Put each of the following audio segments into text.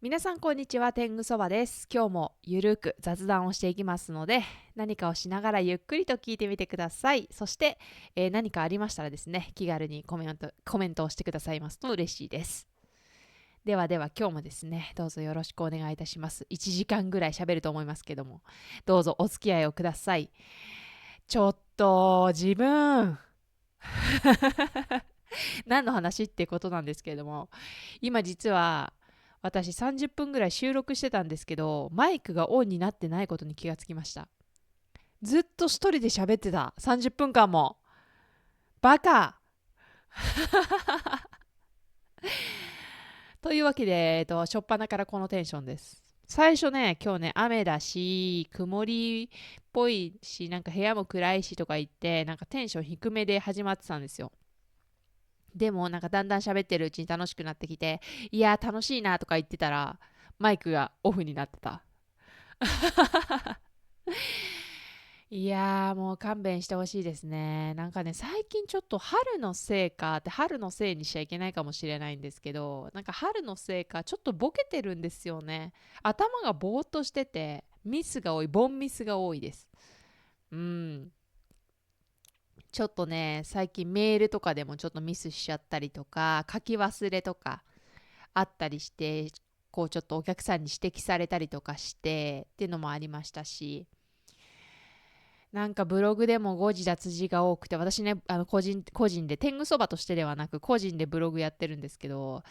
皆さんこんにちは、天狗そばです。今日もゆるく雑談をしていきますので、何かをしながらゆっくりと聞いてみてください。そして、何かありましたらですね、気軽にコメントをしてくださいますと嬉しいです。ではでは今日もですね、どうぞよろしくお願いいたします。1時間ぐらい喋ると思いますけども、どうぞお付き合いをください。ちょっと自分何の話ってことなんですけれども、今実は私30分ぐらい収録してたんですけど、マイクがオンになってないことに気がつきました。ずっと一人で喋ってた。30分間も。バカというわけで、初っ端からこのテンションです。最初ね、今日ね、雨だし、曇りっぽいし、なんか部屋も暗いしとか言って、なんかテンション低めで始まってたんですよ。でもなんかだんだん喋ってるうちに楽しくなってきて、いや楽しいなとか言ってたらマイクがオフになってた。いやもう勘弁してほしいですね。なんかね、最近ちょっと春のせいかって春のせいにしちゃいけないかもしれないんですけど、なんか春のせいかちょっとボケてるんですよね。頭がぼーっとしててミスが多い、ボンミスが多いです。うん。ちょっとね、最近メールとかでもちょっとミスしちゃったりとか、書き忘れとかあったりして、こうちょっとお客さんに指摘されたりとかしてっていうのもありましたし、なんかブログでも誤字脱字が多くて、私ね、個人で天狗そばとしてではなく個人でブログやってるんですけど、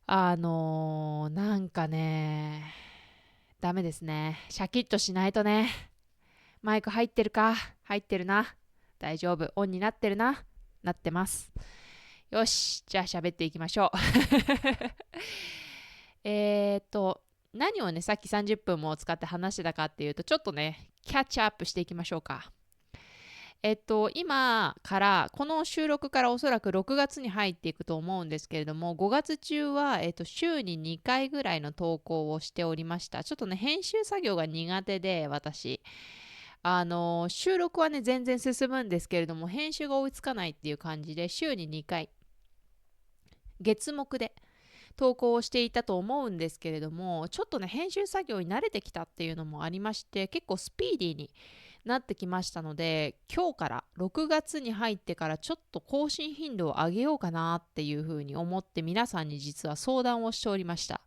なんかね、ダメですね。シャキッとしないとね。マイク入ってるか？入ってるな。大丈夫。オンになってるな。なってます。よし、じゃあ喋っていきましょう。えーっと、何をね、さっき30分も使って話してたかっていうと、ちょっとね、キャッチアップしていきましょうか。今から、この収録からおそらく6月に入っていくと思うんですけれども、5月中は、週に2回ぐらいの投稿をしておりました。ちょっとね、編集作業が苦手で、私。収録はね、全然進むんですけれども、編集が追いつかないっていう感じで、週に2回、月目で投稿をしていたと思うんですけれども、ちょっとね編集作業に慣れてきたっていうのもありまして、結構スピーディーになってきましたので、今日から6月に入ってからちょっと更新頻度を上げようかなっていうふうに思って、皆さんに実は相談をしておりました。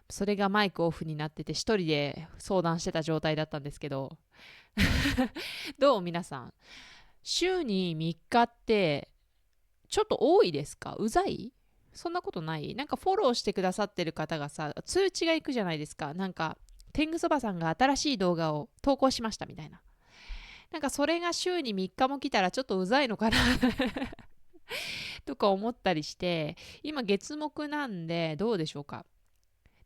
それがマイクオフになってて一人で相談してた状態だったんですけど、どう皆さん、週に3日ってちょっと多いですか？うざい？そんなことない？なんかフォローしてくださってる方がさ、通知がいくじゃないですか。なんか、天狗そばさんが新しい動画を投稿しましたみたいな。なんかそれが週に3日も来たらちょっとうざいのかなとか思ったりして、今月目なんでどうでしょうか。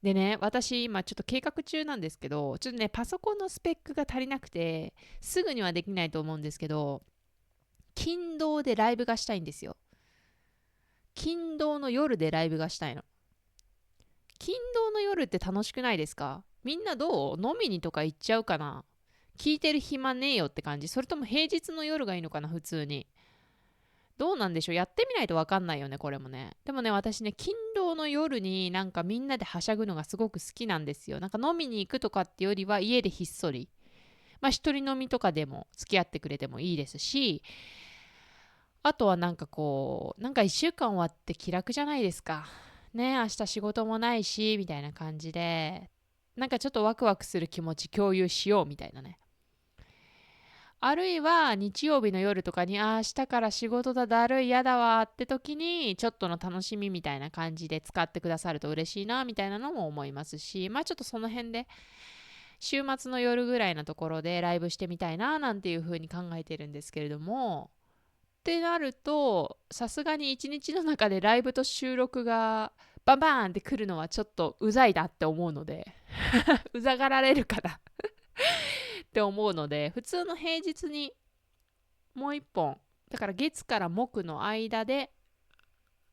でね、私今ちょっと計画中なんですけど、ちょっとね、パソコンのスペックが足りなくて、すぐにはできないと思うんですけど、金土でライブがしたいんですよ。金土の夜でライブがしたいの。金土の夜って楽しくないですか？みんなどう？飲みにとか行っちゃうかな？聞いてる暇ねえよって感じ？それとも平日の夜がいいのかな？普通に。どうなんでしょう？やってみないとわかんないよね、これもね。でもね、私ね、金土の夜になんかみんなではしゃぐのがすごく好きなんですよ。なんか飲みに行くとかってよりは家でひっそり。まあ一人飲みとかでも付き合ってくれてもいいですし、あとはなんかこう、なんか1週間終わって気楽じゃないですか。ね、明日仕事もないし、みたいな感じで、なんかちょっとワクワクする気持ち共有しようみたいなね。あるいは日曜日の夜とかに、明日から仕事だるい、やだわって時に、ちょっとの楽しみみたいな感じで使ってくださると嬉しいな、みたいなのも思いますし、まあちょっとその辺で、週末の夜ぐらいのところでライブしてみたいな、なんていう風に考えてるんですけれども、ってなると、さすがに一日の中でライブと収録がバンバーンってくるのはちょっとうざいなって思うのでうざがられるかなって思うので、普通の平日にもう一本、だから月から木の間で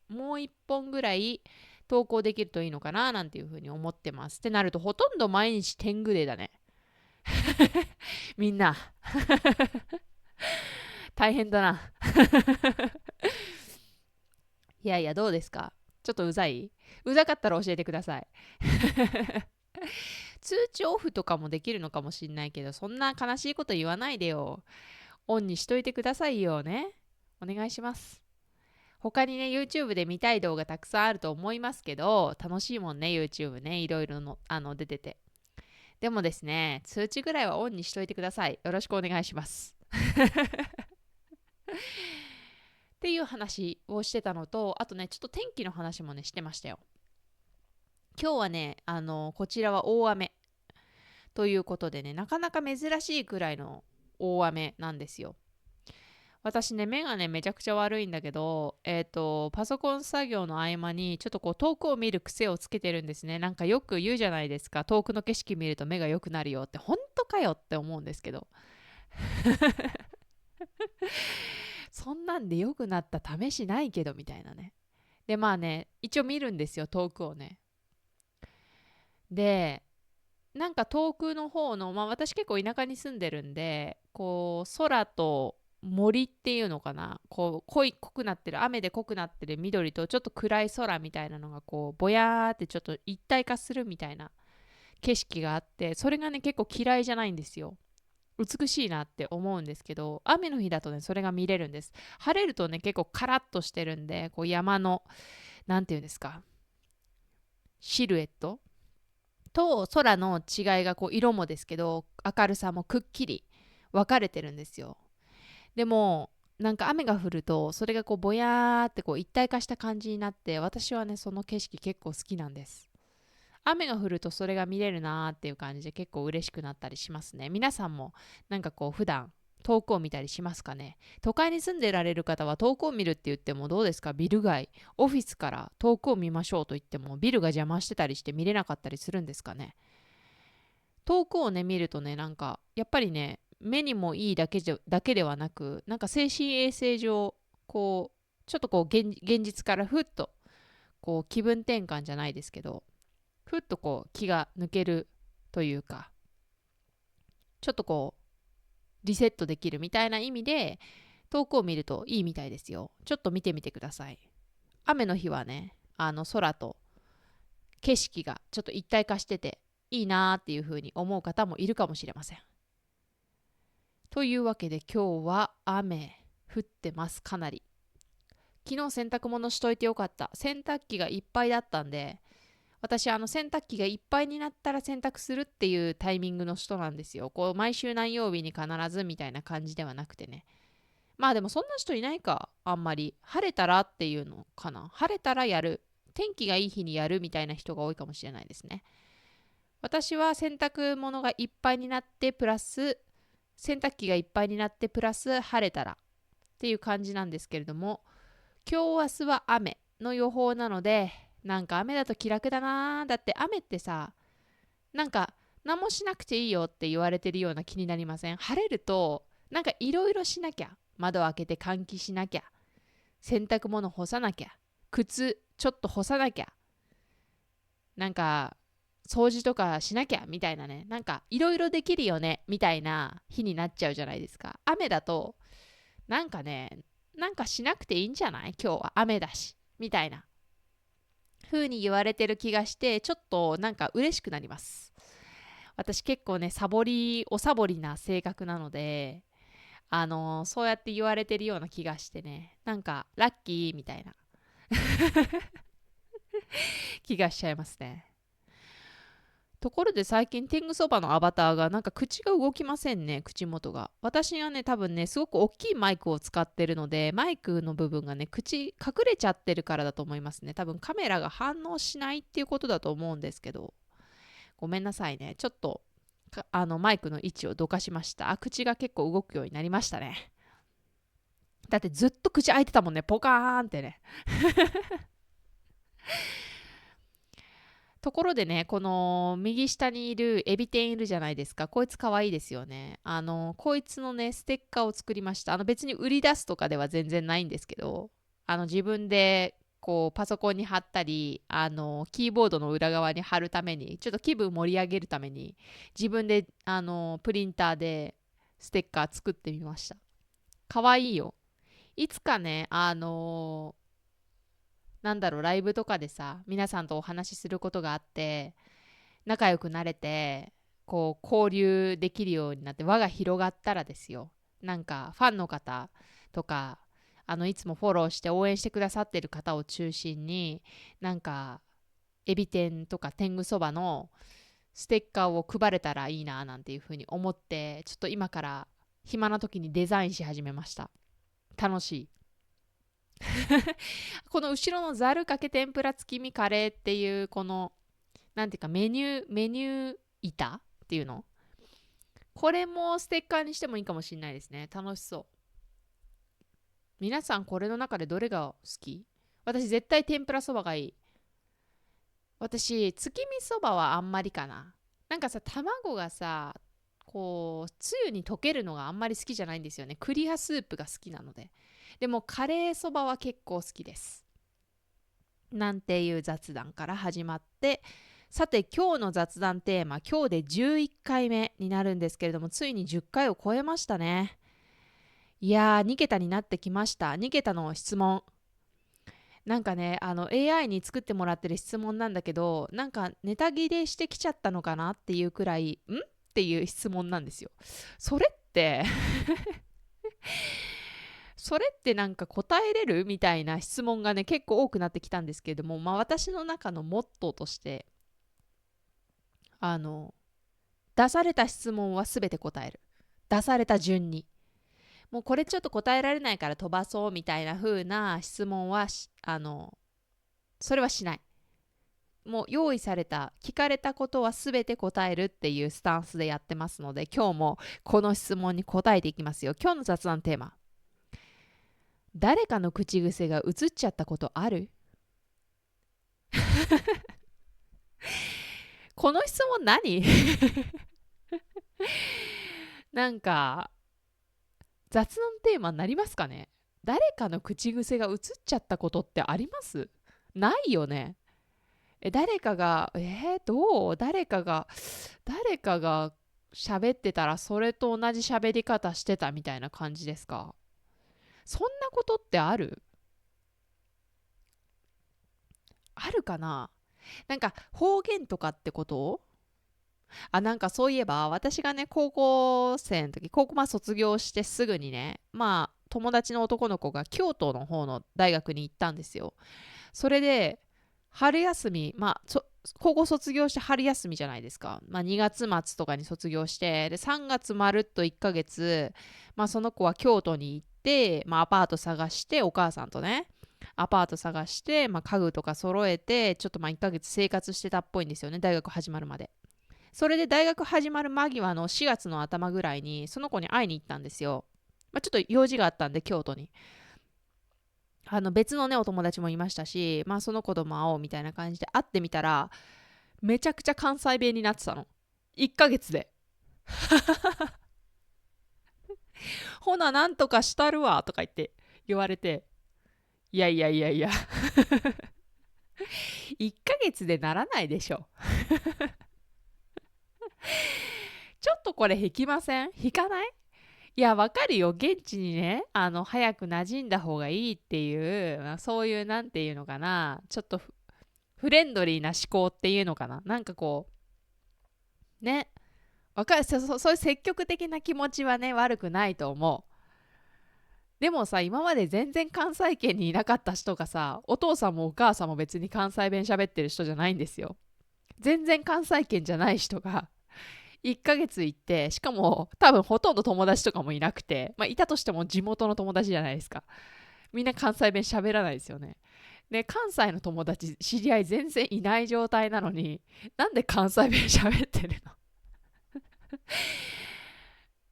もう一本ぐらい投稿できるといいのかななんていうふうに思ってます。ってなるとほとんど毎日天狗デーだねみんな大変だないやいや、どうですか？ちょっとうざかったら教えてください。通知オフとかもできるのかもしんないけど、そんな悲しいこと言わないでよ。オンにしといてくださいよね。お願いします。他にね、YouTube で見たい動画たくさんあると思いますけど、楽しいもんね、YouTube ね。いろいろの出てて。でもですね、通知ぐらいはオンにしといてください。よろしくお願いします。っていう話をしてたのと、あとね、ちょっと天気の話もね、してましたよ。今日はね、こちらは大雨ということでね、なかなか珍しいくらいの大雨なんですよ。私ね、目がね、めちゃくちゃ悪いんだけど、パソコン作業の合間に、ちょっとこう、遠くを見る癖をつけてるんですね。なんかよく言うじゃないですか。遠くの景色見ると目が良くなるよって、本当かよって思うんですけど。そんなんで良くなった試しないけど、みたいなね。で、まあね、一応見るんですよ、遠くをね。で、なんか遠くの方の、まあ私結構田舎に住んでるんで、こう、空と森っていうのかな、こう、濃くなってる、雨で濃くなってる緑とちょっと暗い空みたいなのがこう、ぼやーってちょっと一体化するみたいな景色があって、それがね、結構嫌いじゃないんですよ。美しいなって思うんですけど、雨の日だとね、それが見れるんです。晴れるとね、結構カラッとしてるんで、こう山の、なんていうんですか、シルエットと空の違いがこう色もですけど明るさもくっきり分かれてるんですよ。でもなんか雨が降るとそれがこうぼやーってこう一体化した感じになって、私はねその景色結構好きなんです。雨が降るとそれが見れるなーっていう感じで結構嬉しくなったりしますね。皆さんもなんかこう普段遠くを見たりしますかね。都会に住んでられる方は遠くを見るって言ってもどうですか？ビル街、オフィスから遠くを見ましょうと言ってもビルが邪魔してたりして見れなかったりするんですかね。遠くをね見るとね、なんかやっぱりね目にもいいだけではなく、なんか精神衛生上こうちょっとこう現実からふっとこう気分転換じゃないですけど、ふっとこう気が抜けるというか、ちょっとこうリセットできるみたいな意味で遠くを見るといいみたいですよ。ちょっと見てみてください。雨の日はね、空と景色がちょっと一体化してていいなーっていう風に思う方もいるかもしれません。というわけで今日は雨降ってます、かなり。昨日洗濯物しといてよかった。洗濯機がいっぱいだったんで、私洗濯機がいっぱいになったら洗濯するっていうタイミングの人なんですよ。こう毎週何曜日に必ずみたいな感じではなくてね。まあでもそんな人いないか、あんまり。晴れたらっていうのかな。晴れたらやる。天気がいい日にやるみたいな人が多いかもしれないですね。私は洗濯物がいっぱいになってプラス洗濯機がいっぱいになってプラス晴れたらっていう感じなんですけれども、今日明日は雨の予報なので、なんか雨だと気楽だな。だって雨ってさ、なんか何もしなくていいよって言われてるような気になりません？晴れるとなんかいろいろしなきゃ、窓開けて換気しなきゃ、洗濯物干さなきゃ、靴ちょっと干さなきゃ、なんか掃除とかしなきゃみたいなね、なんかいろいろできるよねみたいな日になっちゃうじゃないですか。雨だとなんかね、なんかしなくていいんじゃない、今日は雨だしみたいな風に言われてる気がして、ちょっとなんか嬉しくなります。私結構ねおサボりな性格なので、そうやって言われてるような気がしてね、なんかラッキーみたいな気がしちゃいますね。ところで最近天狗そばのアバターがなんか口が動きませんね、口元が。私がね多分ねすごく大きいマイクを使ってるので、マイクの部分がね口隠れちゃってるからだと思いますね。多分カメラが反応しないっていうことだと思うんですけど、ごめんなさいね。ちょっとマイクの位置をどかしました。口が結構動くようになりましたね。だってずっと口開いてたもんね、ポカーンってね。ところでね、この右下にいるエビ天いるじゃないですか。こいつかわいいですよね。こいつのね、ステッカーを作りました。別に売り出すとかでは全然ないんですけど、自分でこうパソコンに貼ったり、キーボードの裏側に貼るために、ちょっと気分盛り上げるために、自分でプリンターでステッカー作ってみました。かわいいよ。いつかね、なんだろう、ライブとかでさ、皆さんとお話しすることがあって、仲良くなれて、こう、交流できるようになって、輪が広がったらですよ。なんか、ファンの方とか、いつもフォローして応援してくださってる方を中心に、なんか、エビ天とか天狗そばのステッカーを配れたらいいななんていうふうに思って、ちょっと今から暇な時にデザインし始めました。楽しい。この後ろのざるかけ天ぷら月見カレーっていうこのなんていうかメニュー板っていうの、これもステッカーにしてもいいかもしれないですね。楽しそう。皆さんこれの中でどれが好き？私絶対天ぷらそばがいい。私月見そばはあんまりかな。なんかさ、卵がさ、こうつゆに溶けるのがあんまり好きじゃないんですよね。クリアスープが好きなので。でもカレーそばは結構好きです。なんていう雑談から始まって、さて今日の雑談テーマ、今日で11回目になるんですけれども、ついに10回を超えましたね。いやー、2桁になってきました。2桁の質問。なんかね、AI に作ってもらってる質問なんだけど、なんかネタ切れしてきちゃったのかなっていうくらい、っていう質問なんですよ。それってそれってなんか答えれるみたいな質問がね、結構多くなってきたんですけれども、まあ私の中のモットーとして、あの、出された質問は全て答える。出された順に。もうこれちょっと答えられないから飛ばそうみたいな風な質問はそれはしない。もう用意された、聞かれたことは全て答えるっていうスタンスでやってますので、今日もこの質問に答えていきますよ。今日の雑談テーマ。誰かの口癖が映っちゃったことある？この質問何？なんか雑談テーマになりますかね？誰かの口癖が映っちゃったことってあります？ないよね。誰かが、どう誰かが喋ってたらそれと同じ喋り方してたみたいな感じですか？そんなことってあるかな？なんか方言とかってこと？なんかそういえば、私がね、高校生の時、高校卒業してすぐにね、友達の男の子が京都の方の大学に行ったんですよ。それで、春休み、高校卒業して春休みじゃないですか。2月末とかに卒業して、で、3月まるっと1ヶ月、その子は京都に行って、アパート探して、お母さんとね、アパート探して、家具とか揃えて、ちょっと1ヶ月生活してたっぽいんですよね、大学始まるまで。それで大学始まる間際の4月の頭ぐらいにその子に会いに行ったんですよ。ちょっと用事があったんで京都に。別のねお友達もいましたし、その子とも会おうみたいな感じで会ってみたら、めちゃくちゃ関西弁になってたの。1ヶ月で。ほななんとかしたるわとか言われて、いやいやいやいや1ヶ月でならないでしょ。ちょっとこれ引きません？引かない？いや、わかるよ。現地にね、早く馴染んだ方がいいっていう、そういう、なんていうのかな、ちょっとフレンドリーな思考っていうのかな。なんかこう、ね、わかる、そういう積極的な気持ちはね、悪くないと思う。でもさ、今まで全然関西圏にいなかった人がさ、お父さんもお母さんも別に関西弁喋ってる人じゃないんですよ。全然関西圏じゃない人が、1ヶ月行って、しかも多分ほとんど友達とかもいなくて、いたとしても地元の友達じゃないですか。みんな関西弁喋らないですよね。で、関西の友達、知り合い全然いない状態なのに、なんで関西弁喋ってるの？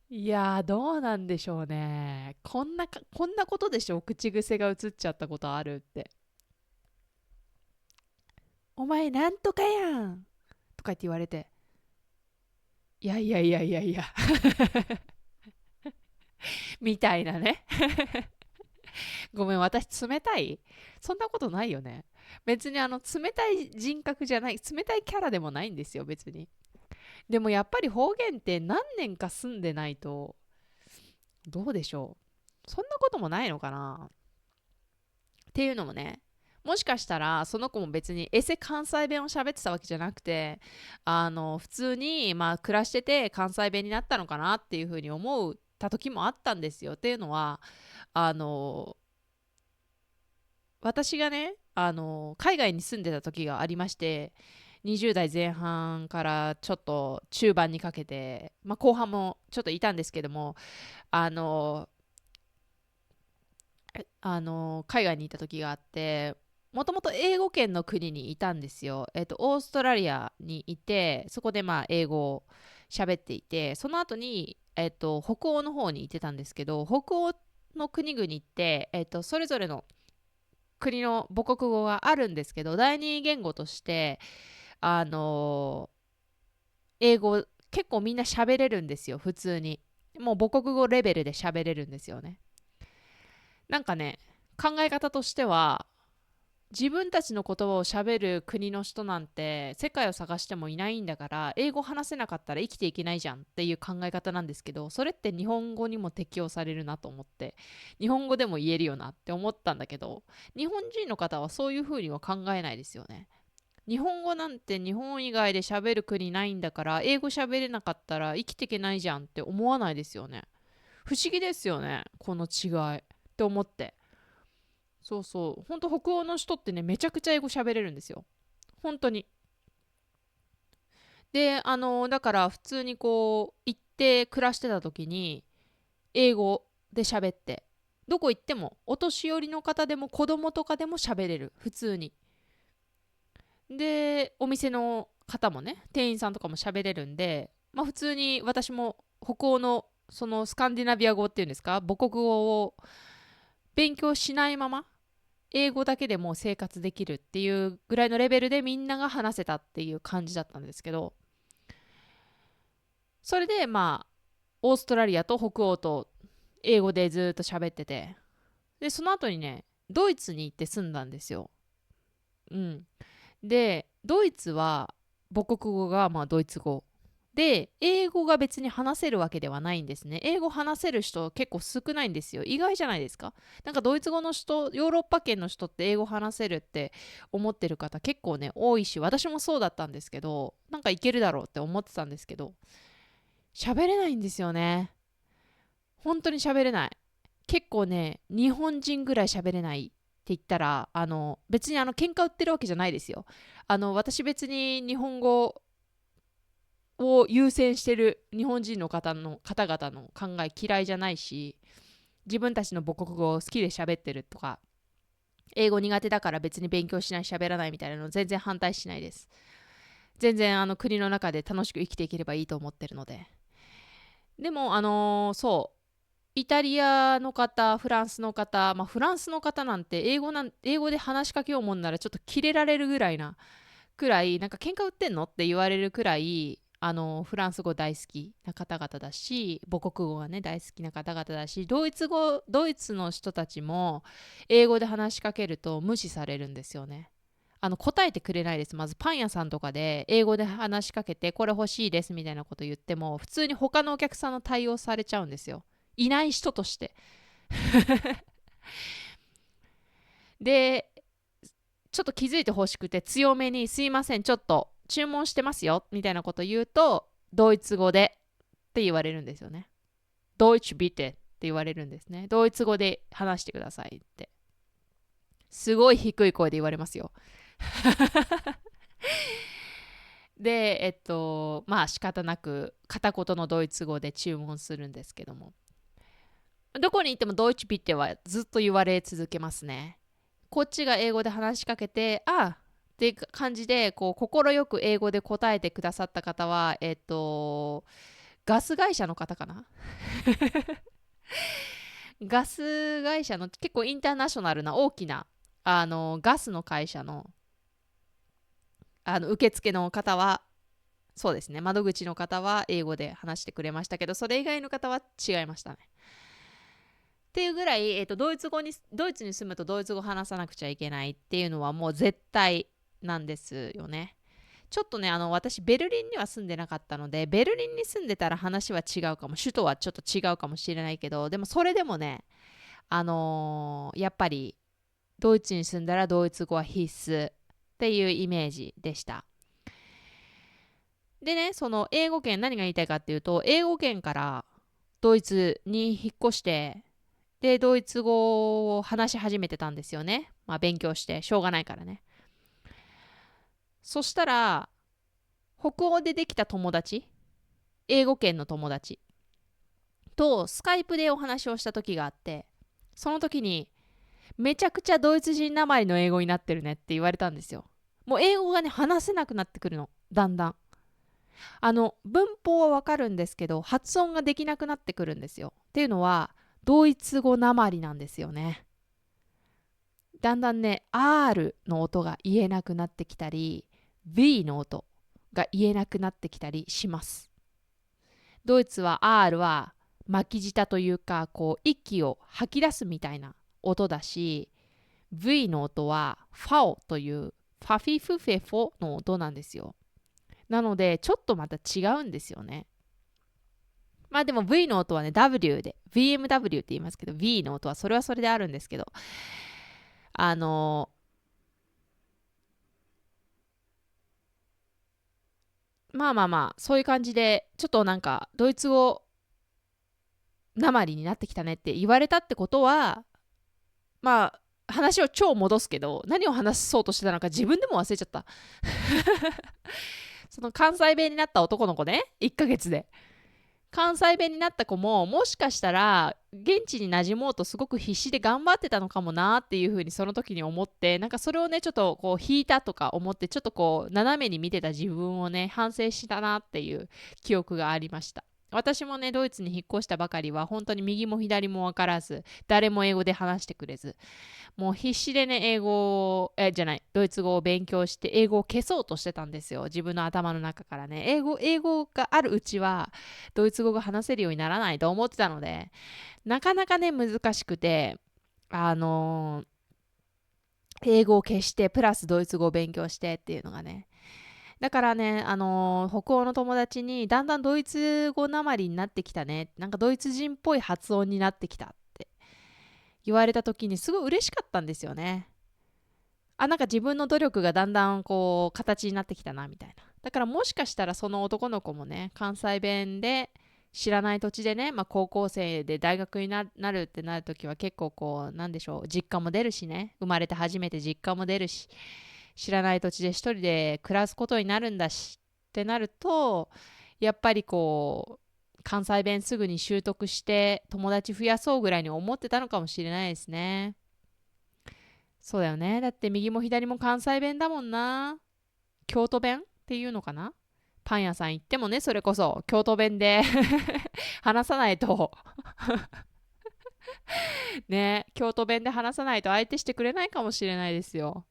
いやー、どうなんでしょうね。こんなことでしょ？口癖が映っちゃったことあるって。お前なんとかやんとか言って言われて、いやいやいやいやいやみたいなね。ごめん、私冷たい？そんなことないよね。別に冷たい人格じゃない、冷たいキャラでもないんですよ、別に。でもやっぱり方言って何年か住んでないと、どうでしょう。そんなこともないのかなっていうのもね、もしかしたらその子も別に関西弁を喋ってたわけじゃなくて、普通にまあ暮らしてて関西弁になったのかなっていうふうに思った時もあったんですよ。っていうのは、あの私がね、海外に住んでた時がありまして、20代前半からちょっと中盤にかけて、まあ、後半もちょっといたんですけども、あの海外にいた時があって、もともと英語圏の国にいたんですよ。オーストラリアにいて、そこでまあ英語を喋っていて、その後に、北欧の方に行ってたんですけど、北欧の国々って、それぞれの国の母国語があるんですけど、第二言語として、あの英語結構みんな喋れるんですよ、普通に。もう母国語レベルで喋れるんですよね。なんかね、考え方としては、自分たちの言葉を喋る国の人なんて世界を探してもいないんだから、英語話せなかったら生きていけないじゃんっていう考え方なんですけど、それって日本語にも適用されるなと思って、日本語でも言えるよなって思ったんだけど、日本人の方はそういうふうには考えないですよね。日本語なんて日本以外で喋る国ないんだから、英語喋れなかったら生きていけないじゃんって思わないですよね。不思議ですよね、この違いって思って。そうそう、ほんと北欧の人ってね、めちゃくちゃ英語喋れるんですよ、本当に。で、だから普通にこう行って暮らしてた時に英語で喋って、どこ行ってもお年寄りの方でも子供とかでも喋れる、普通に。で、お店の方もね、店員さんとかも喋れるんで、まあ普通に私も北欧のそのスカンディナビア語っていうんですか、母国語を勉強しないまま英語だけでもう生活できるっていうぐらいのレベルでみんなが話せたっていう感じだったんですけど、それでまあオーストラリアと北欧と英語でずっと喋ってて、でその後にね、ドイツに行って住んだんですよ。うん。でドイツは母国語がまあドイツ語で、英語が別に話せるわけではないんですね。英語話せる人結構少ないんですよ。意外じゃないですか。なんかドイツ語の人、ヨーロッパ圏の人って英語話せるって思ってる方結構ね、多いし、私もそうだったんですけど、なんかいけるだろうって思ってたんですけど、喋れないんですよね。本当に喋れない。結構ね、日本人ぐらい喋れないって言ったら、別に喧嘩売ってるわけじゃないですよ。私別に日本語を優先してる日本人の方々の考え嫌いじゃないし、自分たちの母国語を好きで喋ってるとか、英語苦手だから別に勉強しない喋らないみたいなの全然反対しないです。全然国の中で楽しく生きていければいいと思ってるので。でもそう、イタリアの方、フランスの方、まあ、フランスの方なんて英語で話しかけようもんならちょっとキレられるぐらいなんか喧嘩売ってんのって言われるくらい、フランス語大好きな方々だし、母国語がね大好きな方々だし、ドイツの人たちも英語で話しかけると無視されるんですよね。答えてくれないです。まずパン屋さんとかで英語で話しかけて、これ欲しいですみたいなこと言っても、普通に他のお客さんの対応されちゃうんですよ、いない人として。で、ちょっと気づいてほしくて強めに「すいません、ちょっと注文してますよ」みたいなこと言うと、ドイツ語でって言われるんですよね。ドイツビテって言われるんですね。ドイツ語で話してくださいって、すごい低い声で言われますよ。でまあ仕方なく片言のドイツ語で注文するんですけども、どこに行ってもドイツビテはずっと言われ続けますね。こっちが英語で話しかけて、あって感じで、こう、快く英語で答えてくださった方は、ガス会社の方かな。ガス会社の結構インターナショナルな大きな、ガスの会社の、受付の方は、そうですね、窓口の方は英語で話してくれましたけど、それ以外の方は違いましたね。っていうぐらい、ドイツに住むとドイツ語話さなくちゃいけないっていうのはもう絶対なんですよね。ちょっとね、私ベルリンには住んでなかったので、ベルリンに住んでたら話は違うかも、首都はちょっと違うかもしれないけど、でもそれでもね、やっぱりドイツに住んだらドイツ語は必須っていうイメージでした。でね、その英語圏何が言いたいかっていうと、英語圏からドイツに引っ越して、で、ドイツ語を話し始めてたんですよね。まあ勉強して、しょうがないからね。そしたら、北欧でできた友達、英語圏の友達とスカイプでお話をした時があって、その時に、めちゃくちゃドイツ人なまりの英語になってるねって言われたんですよ。もう英語がね、話せなくなってくるの。だんだん。文法はわかるんですけど、発音ができなくなってくるんですよ。っていうのは、ドイツ語なまりなんですよね。だんだんね、R の音が言えなくなってきたり、V の音が言えなくなってきたりします。ドイツは R は巻き舌というか、こう息を吐き出すみたいな音だし、V の音はファオというファフィフフェフォの音なんですよ。なので、ちょっとまた違うんですよね。まあでも V の音はね、W で、VMW って言いますけど、V の音はそれはそれであるんですけど、あのまあまあまあ、そういう感じで、ちょっとなんか、ドイツ語なまりになってきたねって言われたってことは、まあ、話を超戻すけど、何を話そうとしてたのか自分でも忘れちゃった。その関西弁になった男の子ね、1ヶ月で。関西弁になった子ももしかしたら現地に馴染もうとすごく必死で頑張ってたのかもなっていうふうにその時に思って、なんかそれをねちょっとこう引いたとか思って、ちょっとこう斜めに見てた自分をね反省したなっていう記憶がありました。私もねドイツに引っ越したばかりは本当に右も左も分からず、誰も英語で話してくれず、もう必死でね、英語を、じゃない、ドイツ語を勉強して、英語を消そうとしてたんですよ。自分の頭の中からね。英語があるうちは、ドイツ語が話せるようにならないと思ってたので、なかなかね、難しくて、英語を消して、プラスドイツ語を勉強してっていうのがね。だからね、北欧の友達に、だんだんドイツ語なまりになってきたね。なんかドイツ人っぽい発音になってきたって言われた時に、すごい嬉しかったんですよね。なんか自分の努力がだんだんこう形になってきたなみたいな。だからもしかしたらその男の子もね、関西弁で知らない土地でね、まあ、高校生で大学になるってなるときは結構こうなんでしょう、実家も出るしね、生まれて初めて実家も出るし、知らない土地で一人で暮らすことになるんだしってなると、やっぱりこう関西弁すぐに習得して友達増やそうぐらいに思ってたのかもしれないですね。そうだよね。だって右も左も関西弁だもんな。京都弁っていうのかな。パン屋さん行ってもね、それこそ京都弁で話さないとね、京都弁で話さないと相手してくれないかもしれないですよ。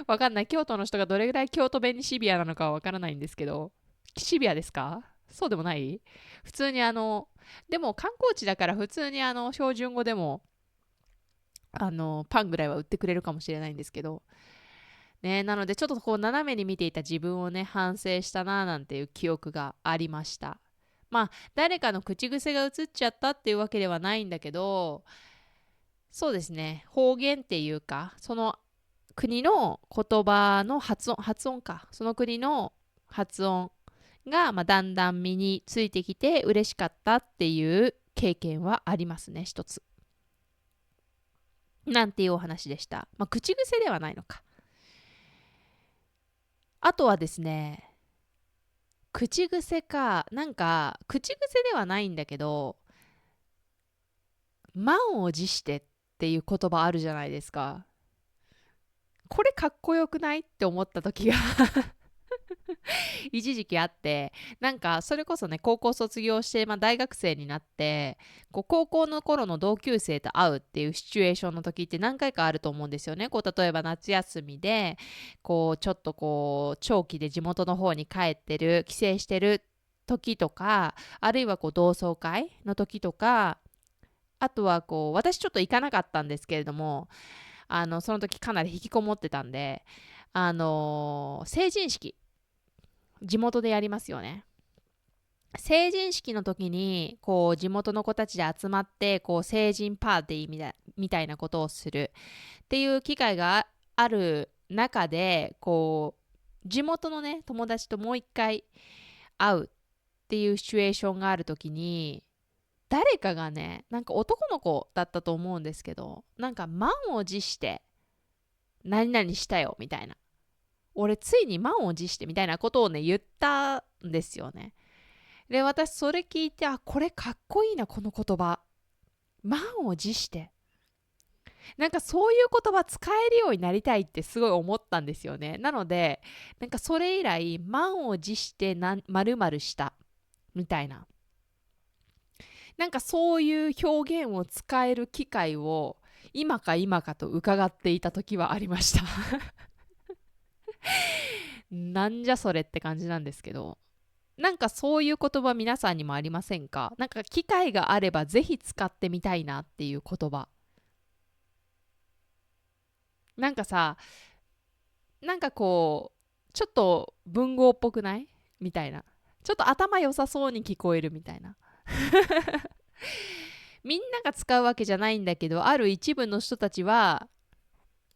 わかんない。京都の人がどれぐらい京都弁にシビアなのかはわからないんですけど、シビアですか？そうでもない？普通にでも観光地だから普通に標準語でもパンぐらいは売ってくれるかもしれないんですけど、ね、なのでちょっとこう斜めに見ていた自分をね反省したななんていう記憶がありました。まあ誰かの口癖が移っちゃったっていうわけではないんだけど、そうですね、方言っていうかその国の言葉の発音か、その国の発音が、まあ、だんだん身についてきて嬉しかったっていう経験はありますね、一つ。なんていうお話でした。まあ、口癖ではないのか。あとはですね、口癖か、なんか、口癖ではないんだけど、満を持してっていう言葉あるじゃないですか。これかっこよくないって思った時が一時期あって、なんかそれこそね、高校卒業して、まあ、大学生になって、こう高校の頃の同級生と会うっていうシチュエーションの時って何回かあると思うんですよね。こう例えば夏休みで、こうちょっとこう長期で地元の方に帰ってる、帰省してる時とか、あるいはこう同窓会の時とか、あとはこう私ちょっと行かなかったんですけれども、その時かなり引きこもってたんで、成人式地元でやりますよね。成人式の時にこう地元の子たちで集まってこう成人パーティーみたいなことをするっていう機会がある中で、こう地元のね友達ともう一回会うっていうシチュエーションがある時に、誰かがね、なんか男の子だったと思うんですけど、なんか満を持して何々したよみたいな、俺ついに満を持してみたいなことをね言ったんですよね。で、私それ聞いて、あ、これかっこいいな、この言葉。満を持して。なんかそういう言葉使えるようになりたいってすごい思ったんですよね。なので、なんかそれ以来、満を持して〇〇したみたいな。なんかそういう表現を使える機会を今か今かと伺っていた時はありました。なんじゃそれって感じなんですけど。なんかそういう言葉皆さんにもありませんか？なんか機会があればぜひ使ってみたいなっていう言葉。なんかさ、なんかこう、ちょっと文豪っぽくないみたいな。ちょっと頭良さそうに聞こえるみたいな。みんなが使うわけじゃないんだけど、ある一部の人たちは、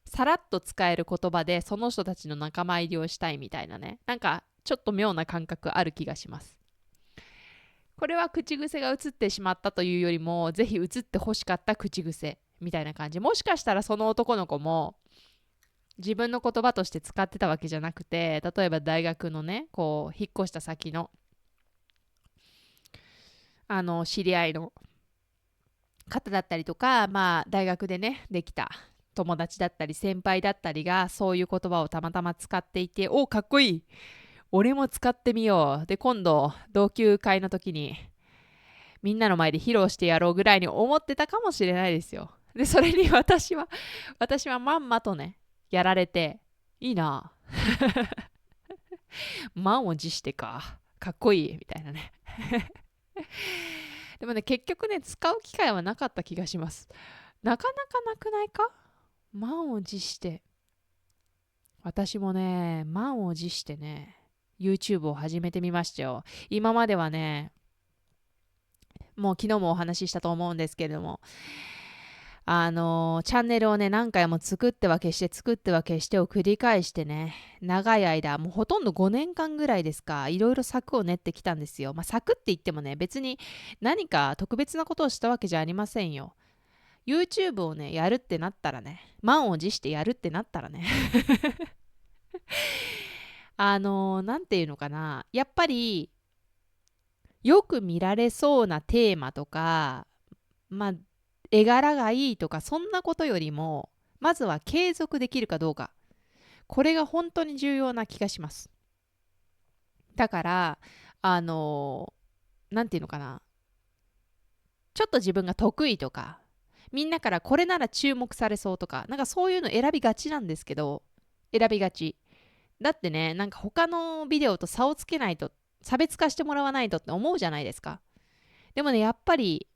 さらっと使える言葉でその人たちの仲間入りをしたいみたいなね。なんかちょっと妙な感覚ある気がします。これは口癖が移ってしまったというよりも、ぜひ移って欲しかった口癖みたいな感じ。もしかしたらその男の子も自分の言葉として使ってたわけじゃなくて、例えば大学のね、こう引っ越した先の知り合いの方だったりとか、まあ大学でねできた友達だったり先輩だったりがそういう言葉をたまたま使っていて、お、かっこいい、俺も使ってみよう、で今度同級会の時にみんなの前で披露してやろうぐらいに思ってたかもしれないですよ。でそれに私はまんまとねやられて、いいな、満を持してかっこいいみたいなね。でもね、結局ね、使う機会はなかった気がします。なかなかなくないか？満を持して。私もね、満を持してね、YouTube を始めてみましたよ。今まではね、もう昨日もお話ししたと思うんですけれども、チャンネルをね、何回も作っては消して、作っては消してを繰り返してね、長い間、もうほとんど5年間ぐらいですか、いろいろ策を練ってきたんですよ。まあ、策って言ってもね、別に何か特別なことをしたわけじゃありませんよ。YouTube をね、やるってなったらね、満を持してやるってなったらね、なんていうのかな、やっぱり、よく見られそうなテーマとか、まあ、絵柄がいいとか、そんなことよりも、まずは継続できるかどうか。これが本当に重要な気がします。だから、なんていうのかな。ちょっと自分が得意とか、みんなからこれなら注目されそうとか、なんかそういうの選びがちなんですけど、選びがち。だってね、なんか他のビデオと差をつけないと、差別化してもらわないとって思うじゃないですか。でもね、やっぱり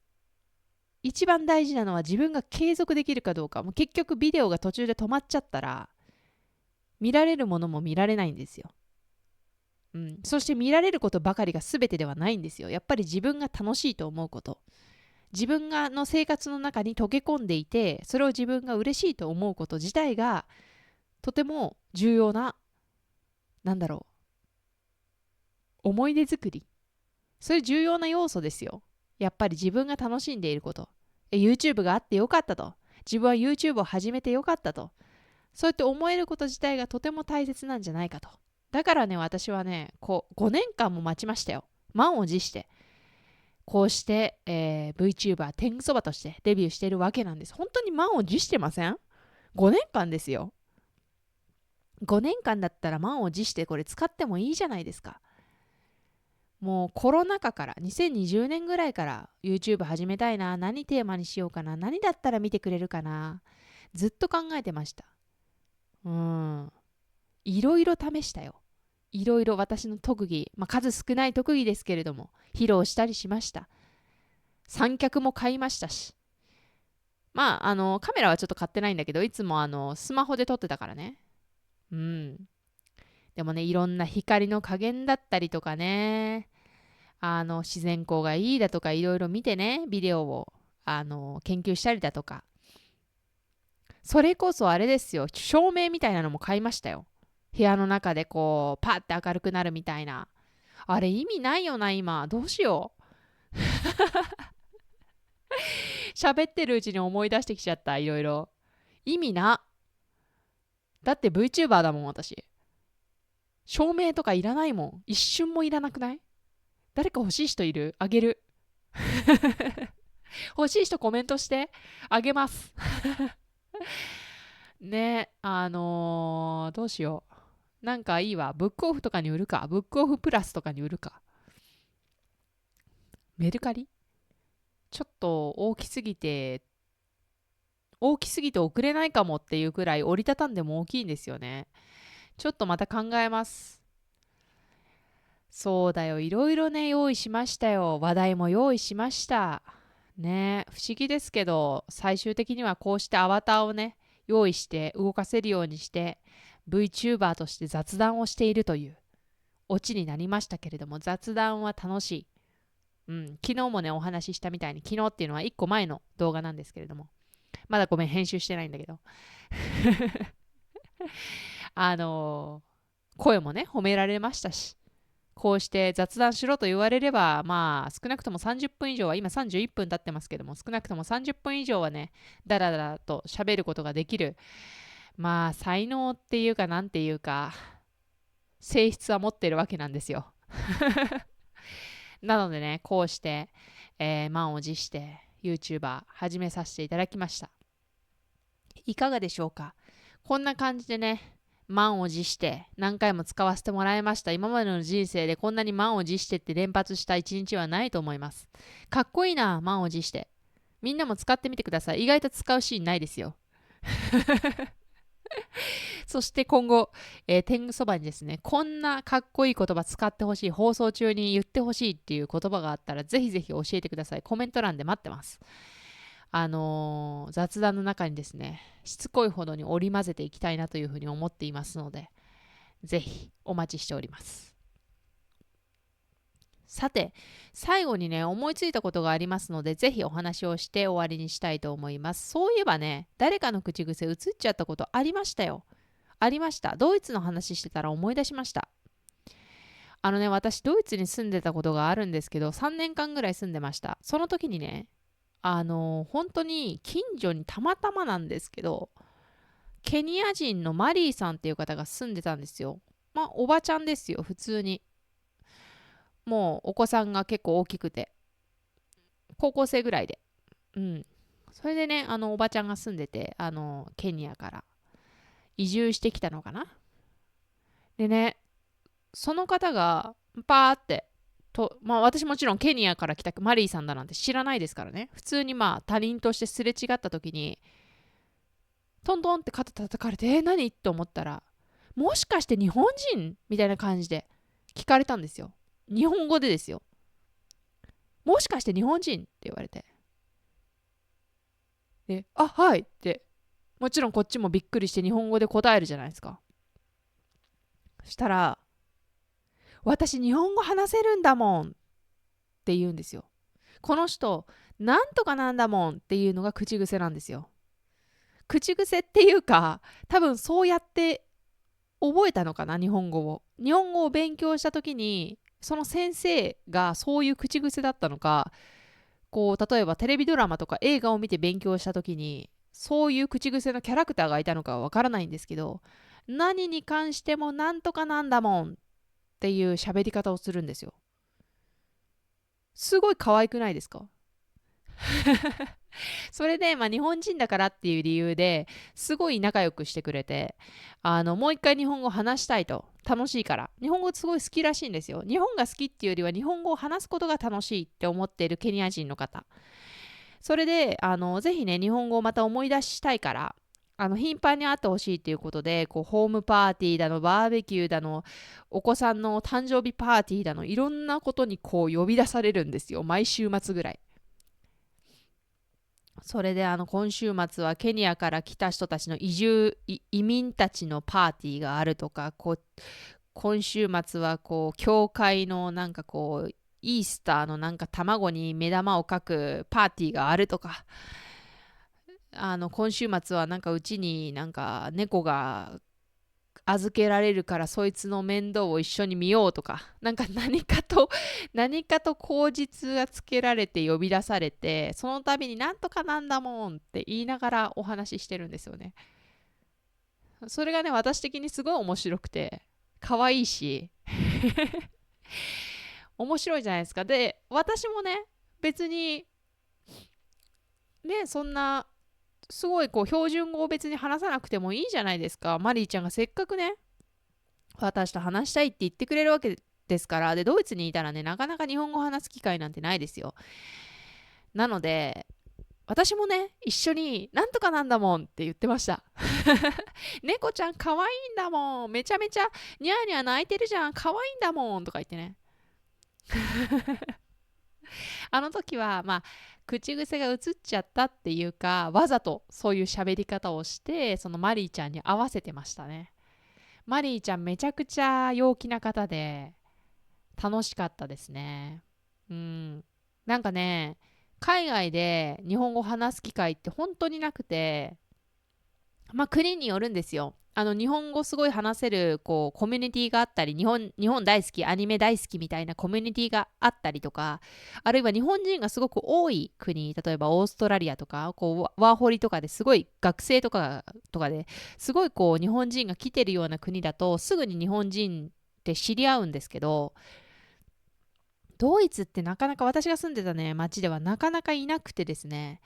一番大事なのは自分が継続できるかどうか。もう結局ビデオが途中で止まっちゃったら、見られるものも見られないんですよ。うん、そして見られることばかりが全てではないんですよ。やっぱり自分が楽しいと思うこと。自分がの生活の中に溶け込んでいて、それを自分が嬉しいと思うこと自体がとても重要な、なんだろう、思い出作り。そういう重要な要素ですよ。やっぱり自分が楽しんでいること。YouTube があってよかったと。自分は YouTube を始めてよかったと。そうやって思えること自体がとても大切なんじゃないかと。だからね、私はね、こう、5年間も待ちましたよ。満を持して。こうして、VTuber 天狗そばとしてデビューしてるわけなんです。本当に満を持してません？ 5 年間ですよ。5年間だったら満を持してこれ使ってもいいじゃないですか。もうコロナ禍から2020年ぐらいから YouTube 始めたいな、何テーマにしようかな、何だったら見てくれるかな、ずっと考えてました。いろいろ試したよ。いろいろ私の特技、まあ、数少ない特技ですけれども披露したりしました。三脚も買いましたし、まあカメラはちょっと買ってないんだけど、いつもスマホで撮ってたからね。うん。でもね、いろんな光の加減だったりとかね、自然光がいいだとかいろいろ見てね、ビデオを研究したりだとか、それこそあれですよ、照明みたいなのも買いましたよ。部屋の中でこうパッて明るくなるみたいな。あれ意味ないよな今、どうしよう。喋ってるうちに思い出してきちゃった、いろいろ。意味な。だって VTuber だもん私。照明とかいらないもん。一瞬もいらなくない？誰か欲しい人いる？あげる。欲しい人コメントして。あげます。ね、どうしよう。なんかいいわ。ブックオフとかに売るか。ブックオフプラスとかに売るか。メルカリちょっと大きすぎて送れないかもっていうくらい折りたたんでも大きいんですよね。ちょっとまた考えます。そうだよ。いろいろね、用意しましたよ。話題も用意しました。ね、不思議ですけど、最終的にはこうしてアバターをね、用意して動かせるようにして、VTuber として雑談をしているというオチになりましたけれども、雑談は楽しい。うん、昨日もね、お話ししたみたいに、昨日っていうのは1個前の動画なんですけれども、まだごめん、編集してないんだけど、あの声もね、褒められましたし、こうして雑談しろと言われれば、まあ少なくとも30分以上は、今31分経ってますけども、少なくとも30分以上はね、だらだらと喋ることができる、まあ才能っていうかなんていうか、性質は持ってるわけなんですよ。なのでね、こうして、満を持して YouTuber 始めさせていただきました。いかがでしょうか？こんな感じでね、満を持して何回も使わせてもらいました。今までの人生でこんなに満を持してって連発した一日はないと思います。かっこいいな、満を持して。みんなも使ってみてください。意外と使うシーンないですよ。そして今後、天狗そばにですね、こんなかっこいい言葉使ってほしい、放送中に言ってほしいっていう言葉があったら、ぜひぜひ教えてください。コメント欄で待ってます。雑談の中にですね、しつこいほどに織り交ぜていきたいなというふうに思っていますので、ぜひお待ちしております。さて、最後にね、思いついたことがありますので、ぜひお話をして終わりにしたいと思います。そういえばね、誰かの口癖映っちゃったことありましたよ。ありました。ドイツの話してたら思い出しました。私、ドイツに住んでたことがあるんですけど、3年間ぐらい住んでました。その時にね、本当に近所にたまたまなんですけど、ケニア人のマリーさんっていう方が住んでたんですよ。まあ、おばちゃんですよ、普通に。もうお子さんが結構大きくて、高校生ぐらいで。うん。それでね、おばちゃんが住んでて、ケニアから移住してきたのかな。でね、その方が、パーって、まあ私もちろんケニアから来たマリーさんだなんて知らないですからね。普通にまあ他人としてすれ違った時に、トントンって肩叩かれて、何って思ったら、もしかして日本人みたいな感じで聞かれたんですよ。日本語でですよ。もしかして日本人って言われて。で、あ、はいって、もちろんこっちもびっくりして日本語で答えるじゃないですか。そしたら、私日本語話せるんだもんって言うんですよ。この人、なんとかなんだもんっていうのが口癖なんですよ。口癖っていうか、多分そうやって覚えたのかな、日本語を。日本語を勉強した時に、その先生がそういう口癖だったのか、こう、例えばテレビドラマとか映画を見て勉強した時に、そういう口癖のキャラクターがいたのかはわからないんですけど、何に関してもなんとかなんだもんっていう喋り方をするんですよ。すごい可愛くないですか？それで、まあ、日本人だからっていう理由ですごい仲良くしてくれて、もう一回日本語話したいと。楽しいから。日本語すごい好きらしいんですよ。日本が好きっていうよりは日本語を話すことが楽しいって思っているケニア人の方。それで、ぜひね、日本語をまた思い出したいから、頻繁に会ってほしいっていうことで、こう、ホームパーティーだの、バーベキューだの、お子さんの誕生日パーティーだの、いろんなことにこう呼び出されるんですよ。毎週末ぐらい。それで今週末はケニアから来た人たちの移民たちのパーティーがあるとか、こう今週末はこう教会のなんかこうイースターのなんか卵に目玉を描くパーティーがあるとか、今週末はなんかうちになんか猫が預けられるからそいつの面倒を一緒に見ようとか、なんか何かと口実がつけられて呼び出されて、その度になんとかなんだもんって言いながらお話ししてるんですよね。それがね、私的にすごい面白くて、可愛いし、面白いじゃないですか。で、私もね、別にね、そんなすごいこう標準語を別に話さなくてもいいじゃないですか。マリーちゃんがせっかくね、私と話したいって言ってくれるわけですから。で、ドイツにいたらね、なかなか日本語を話す機会なんてないですよ。なので、私もね、一緒になんとかなんだもんって言ってました。猫ちゃん可愛いんだもん。めちゃめちゃニャーニャー泣いてるじゃん。可愛いんだもんとか言ってね。あの時は、まあ、口癖が移っちゃったっていうか、わざとそういう喋り方をして、そのマリーちゃんに合わせてましたね。マリーちゃんめちゃくちゃ陽気な方で、楽しかったですね。うん。なんかね、海外で日本語を話す機会って本当になくて、まあ国によるんですよ。日本語すごい話せるこうコミュニティがあったり、日本大好き、アニメ大好きみたいなコミュニティがあったりとか、あるいは日本人がすごく多い国、例えばオーストラリアとか、こうワーホリとかですごい学生とかですごいこう日本人が来てるような国だと、すぐに日本人って知り合うんですけど、ドイツってなかなか私が住んでたね、町ではなかなかいなくてですね、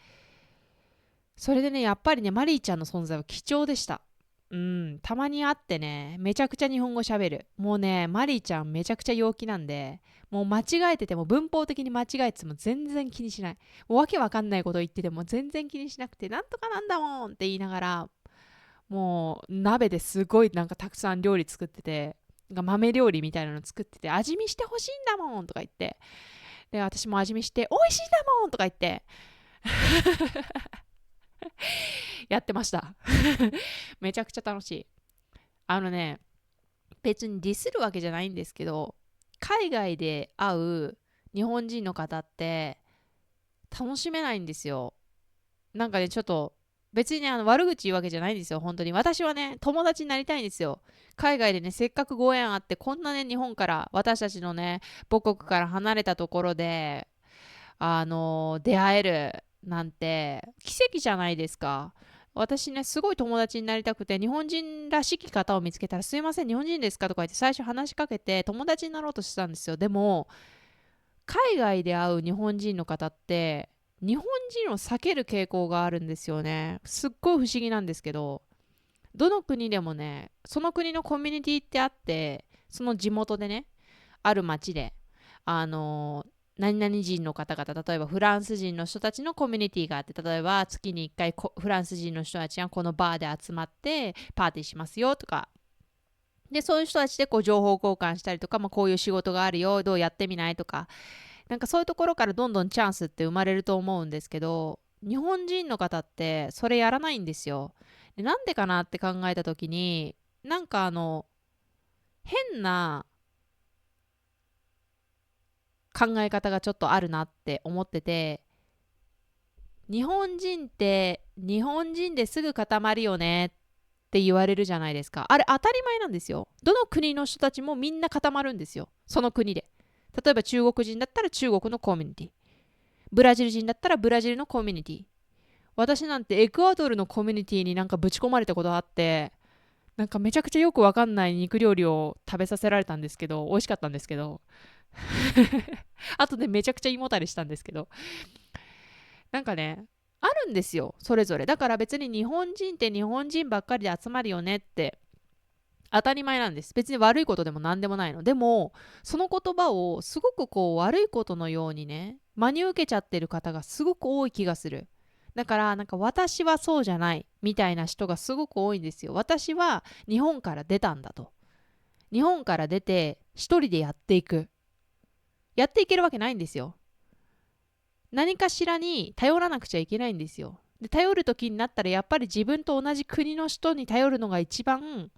それでね、やっぱりね、マリーちゃんの存在は貴重でした。うん、たまに会ってね、めちゃくちゃ日本語喋る。もうね、マリーちゃんめちゃくちゃ陽気なんで、もう間違えてても文法的に間違えてても全然気にしない。もうわけわかんないこと言ってても全然気にしなくて、なんとかなんだもんって言いながら、もう鍋ですごいなんかたくさん料理作ってて、なんか豆料理みたいなの作ってて、味見してほしいんだもんとか言って、で、私も味見して、美味しいんだもんとか言って、やってました。めちゃくちゃ楽しい。あのね、別にディスるわけじゃないんですけど、海外で会う日本人の方って楽しめないんですよ。なんかね、ちょっと別にね、悪口言うわけじゃないんですよ、本当に。私はね、友達になりたいんですよ。海外でね、せっかくご縁あって、こんなね、日本から、私たちのね、母国から離れたところで、出会えるなんて奇跡じゃないですか。私ね、すごい友達になりたくて、日本人らしき方を見つけたら、すいません、日本人ですかとか言って最初話しかけて、友達になろうとしてたんですよ。でも、海外で会う日本人の方って、日本人を避ける傾向があるんですよね。すっごい不思議なんですけど、どの国でもね、その国のコミュニティってあって、その地元でね、ある町で、あの何々人の方々、例えばフランス人の人たちのコミュニティがあって、例えば月に1回フランス人の人たちがこのバーで集まってパーティーしますよとか、でそういう人たちでこう情報交換したりとか、まあ、こういう仕事があるよ、どうやってみないとか、なんかそういうところからどんどんチャンスって生まれると思うんですけど、日本人の方ってそれやらないんですよ。でなんでかなって考えた時に、なんか変な考え方がちょっとあるなって思ってて、日本人って日本人ですぐ固まるよねって言われるじゃないですか。あれ当たり前なんですよ。どの国の人たちもみんな固まるんですよ、その国で。例えば中国人だったら中国のコミュニティ、ブラジル人だったらブラジルのコミュニティ。私なんてエクアドルのコミュニティになんかぶち込まれたことあって、なんかめちゃくちゃよくわかんない肉料理を食べさせられたんですけど、美味しかったんですけど、あとでめちゃくちゃ胃もたれしたんですけど、なんかね、あるんですよ、それぞれ。だから別に日本人って日本人ばっかりで集まるよねって当たり前なんです。別に悪いことでも何でもないの。でも、その言葉をすごくこう悪いことのようにね、真に受けちゃってる方がすごく多い気がする。だからなんか私はそうじゃないみたいな人がすごく多いんですよ。私は日本から出たんだと。日本から出て一人でやっていく。やっていけるわけないんですよ。何かしらに頼らなくちゃいけないんですよ。で、頼る時になったらやっぱり自分と同じ国の人に頼るのが一番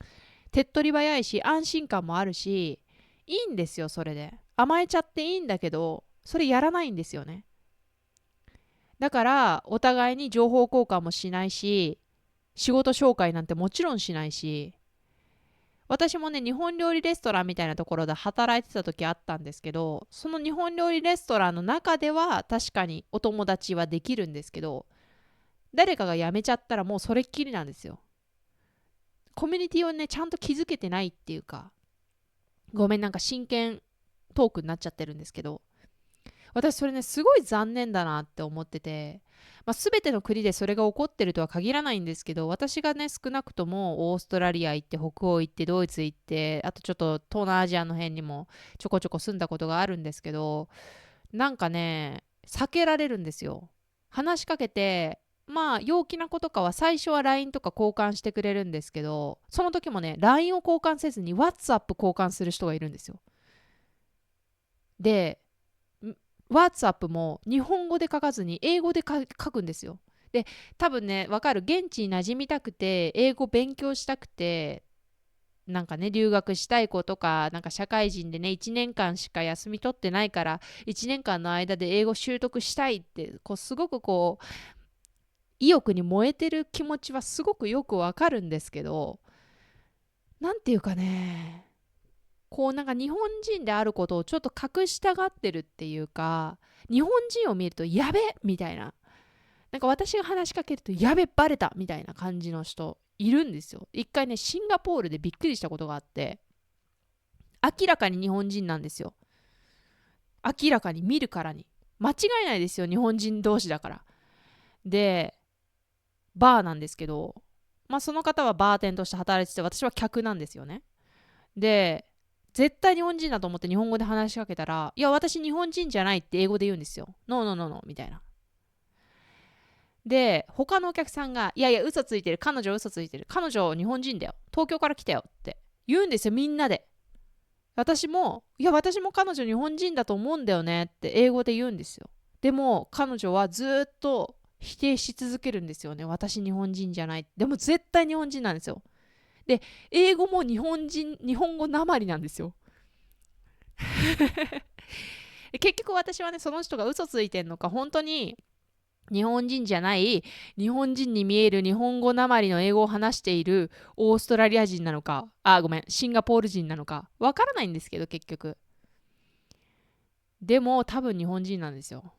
手っ取り早いし安心感もあるし、いいんですよ、それで。甘えちゃっていいんだけど、それやらないんですよね。だからお互いに情報交換もしないし、仕事紹介なんてもちろんしないし、私もね、日本料理レストランみたいなところで働いてた時あったんですけど、その日本料理レストランの中では確かにお友達はできるんですけど、誰かが辞めちゃったらもうそれっきりなんですよ。コミュニティをね、ちゃんと築けてないっていうか、ごめん、なんか真剣トークになっちゃってるんですけど、私それね、すごい残念だなって思ってて、全ての国でそれが起こってるとは限らないんですけど、私がね、少なくともオーストラリア行って、北欧行って、ドイツ行って、あとちょっと東南アジアの辺にもちょこちょこ住んだことがあるんですけど、なんかね、避けられるんですよ。話しかけて、陽気な子とかは最初は LINE とか交換してくれるんですけど、その時もね、LINE を交換せずに WhatsApp 交換する人がいるんですよ。で、WhatsApp も日本語で書かずに英語で書くんですよ。で、多分ね、わかる。現地に馴染みたくて、英語勉強したくて、なんかね、留学したい子とか、なんか社会人でね、1年間しか休み取ってないから、1年間の間で英語習得したいって、すごく意欲に燃えてる気持ちはすごくよくわかるんですけど、なんていうかね、なんか日本人であることをちょっと隠したがってるっていうか、日本人を見るとやべみたいな、なんか私が話しかけるとやべバレたみたいな感じの人いるんですよ。一回ね、シンガポールでびっくりしたことがあって、明らかに日本人なんですよ。明らかに見るからに間違いないですよ、日本人同士だから。で、バーなんですけど、その方はバーテンとして働いてて、私は客なんですよね。で、絶対日本人だと思って日本語で話しかけたら、いや、私日本人じゃないって英語で言うんですよ。ノーノーノーノーみたいな。で、他のお客さんが、いやいや、嘘ついてる、彼女嘘ついてる、彼女日本人だよ、東京から来たよって言うんですよ、みんなで。私も、いや、私も彼女日本人だと思うんだよねって英語で言うんですよ。でも、彼女はずっと否定し続けるんですよね。私日本人じゃない。でも絶対日本人なんですよ。で、英語も日本語なまりなんですよ。結局私はね、その人が嘘ついてんのか、本当に日本人じゃない、日本人に見える日本語なまりの英語を話しているオーストラリア人なのか、ごめん、シンガポール人なのか、わからないんですけど、結局。でも、多分日本人なんですよ。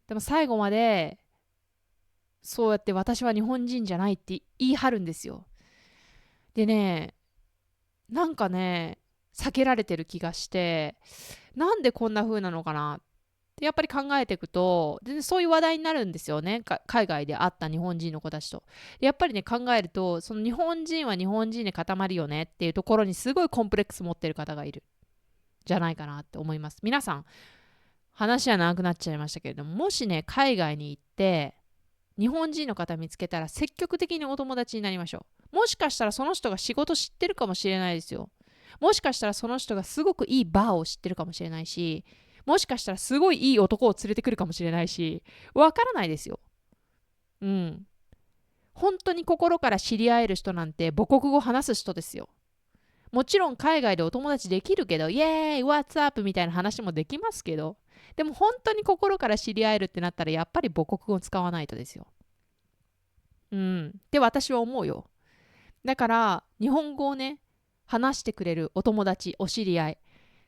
でも最後まで、そうやって私は日本人じゃないって言い張るんですよ。でね、なんかね、避けられてる気がして、なんでこんな風なのかなってやっぱり考えていくと、全然そういう話題になるんですよね。海外で会った日本人の子たちと。やっぱりね、考えると、その日本人は日本人で固まるよねっていうところにすごいコンプレックス持ってる方がいる。じゃないかなって思います。皆さん、話は長くなっちゃいましたけれども、もしね、海外に行って、日本人の方見つけたら積極的にお友達になりましょう。もしかしたらその人が仕事知ってるかもしれないですよ。もしかしたらその人がすごくいいバーを知ってるかもしれないし、もしかしたらすごいいい男を連れてくるかもしれないし、わからないですよ。うん。本当に心から知り合える人なんて母国語話す人ですよ。もちろん海外でお友達できるけど、イエーイ、What's up みたいな話もできますけど、でも本当に心から知り合えるってなったらやっぱり母国語を使わないとですよ。うん。って私は思うよ。だから日本語をね、話してくれるお友達、お知り合い、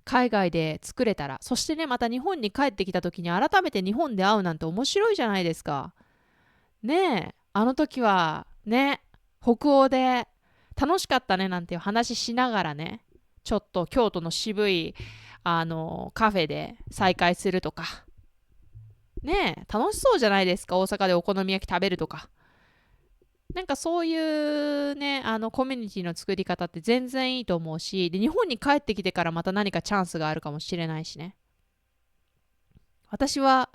海外で作れたら、そしてね、また日本に帰ってきた時に改めて日本で会うなんて面白いじゃないですか。ねえ、あの時はね、北欧で楽しかったねなんていう話しながらね、ちょっと京都の渋いカフェで再会するとか、ねえ、楽しそうじゃないですか。大阪でお好み焼き食べるとか。なんかそういうね、コミュニティの作り方って全然いいと思うし、で、日本に帰ってきてからまた何かチャンスがあるかもしれないしね。私は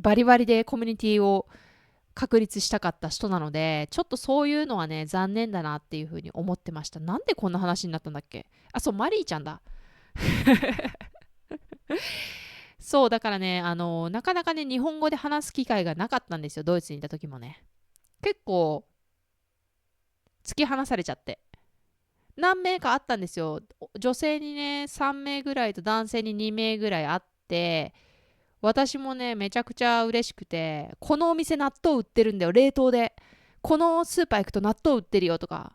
バリバリでコミュニティを確立したかった人なので、ちょっとそういうのはね、残念だなっていうふうに思ってました。なんでこんな話になったんだっけ。そう、マリーちゃんだ。そう、だからね、なかなかね、日本語で話す機会がなかったんですよ、ドイツにいた時もね。結構、突き放されちゃって。何名かあったんですよ。女性にね、3名ぐらいと男性に2名ぐらいあって、私もね、めちゃくちゃ嬉しくて、このお店納豆売ってるんだよ、冷凍で。このスーパー行くと納豆売ってるよとか、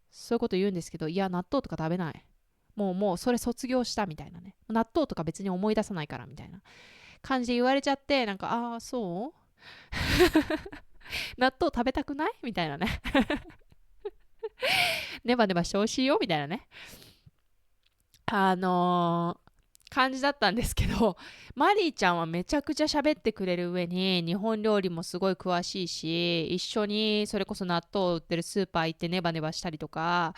そういうこと言うんですけど、いや、納豆とか食べない。もうそれ卒業したみたいなね。納豆とか別に思い出さないからみたいな感じで言われちゃって、なんか、ああ、そう納豆食べたくないみたいなね。ネバネバしてほしいよみたいなね。感じだったんですけど、マリーちゃんはめちゃくちゃ喋ってくれる上に、日本料理もすごい詳しいし、一緒にそれこそ納豆を売ってるスーパー行ってネバネバしたりとか、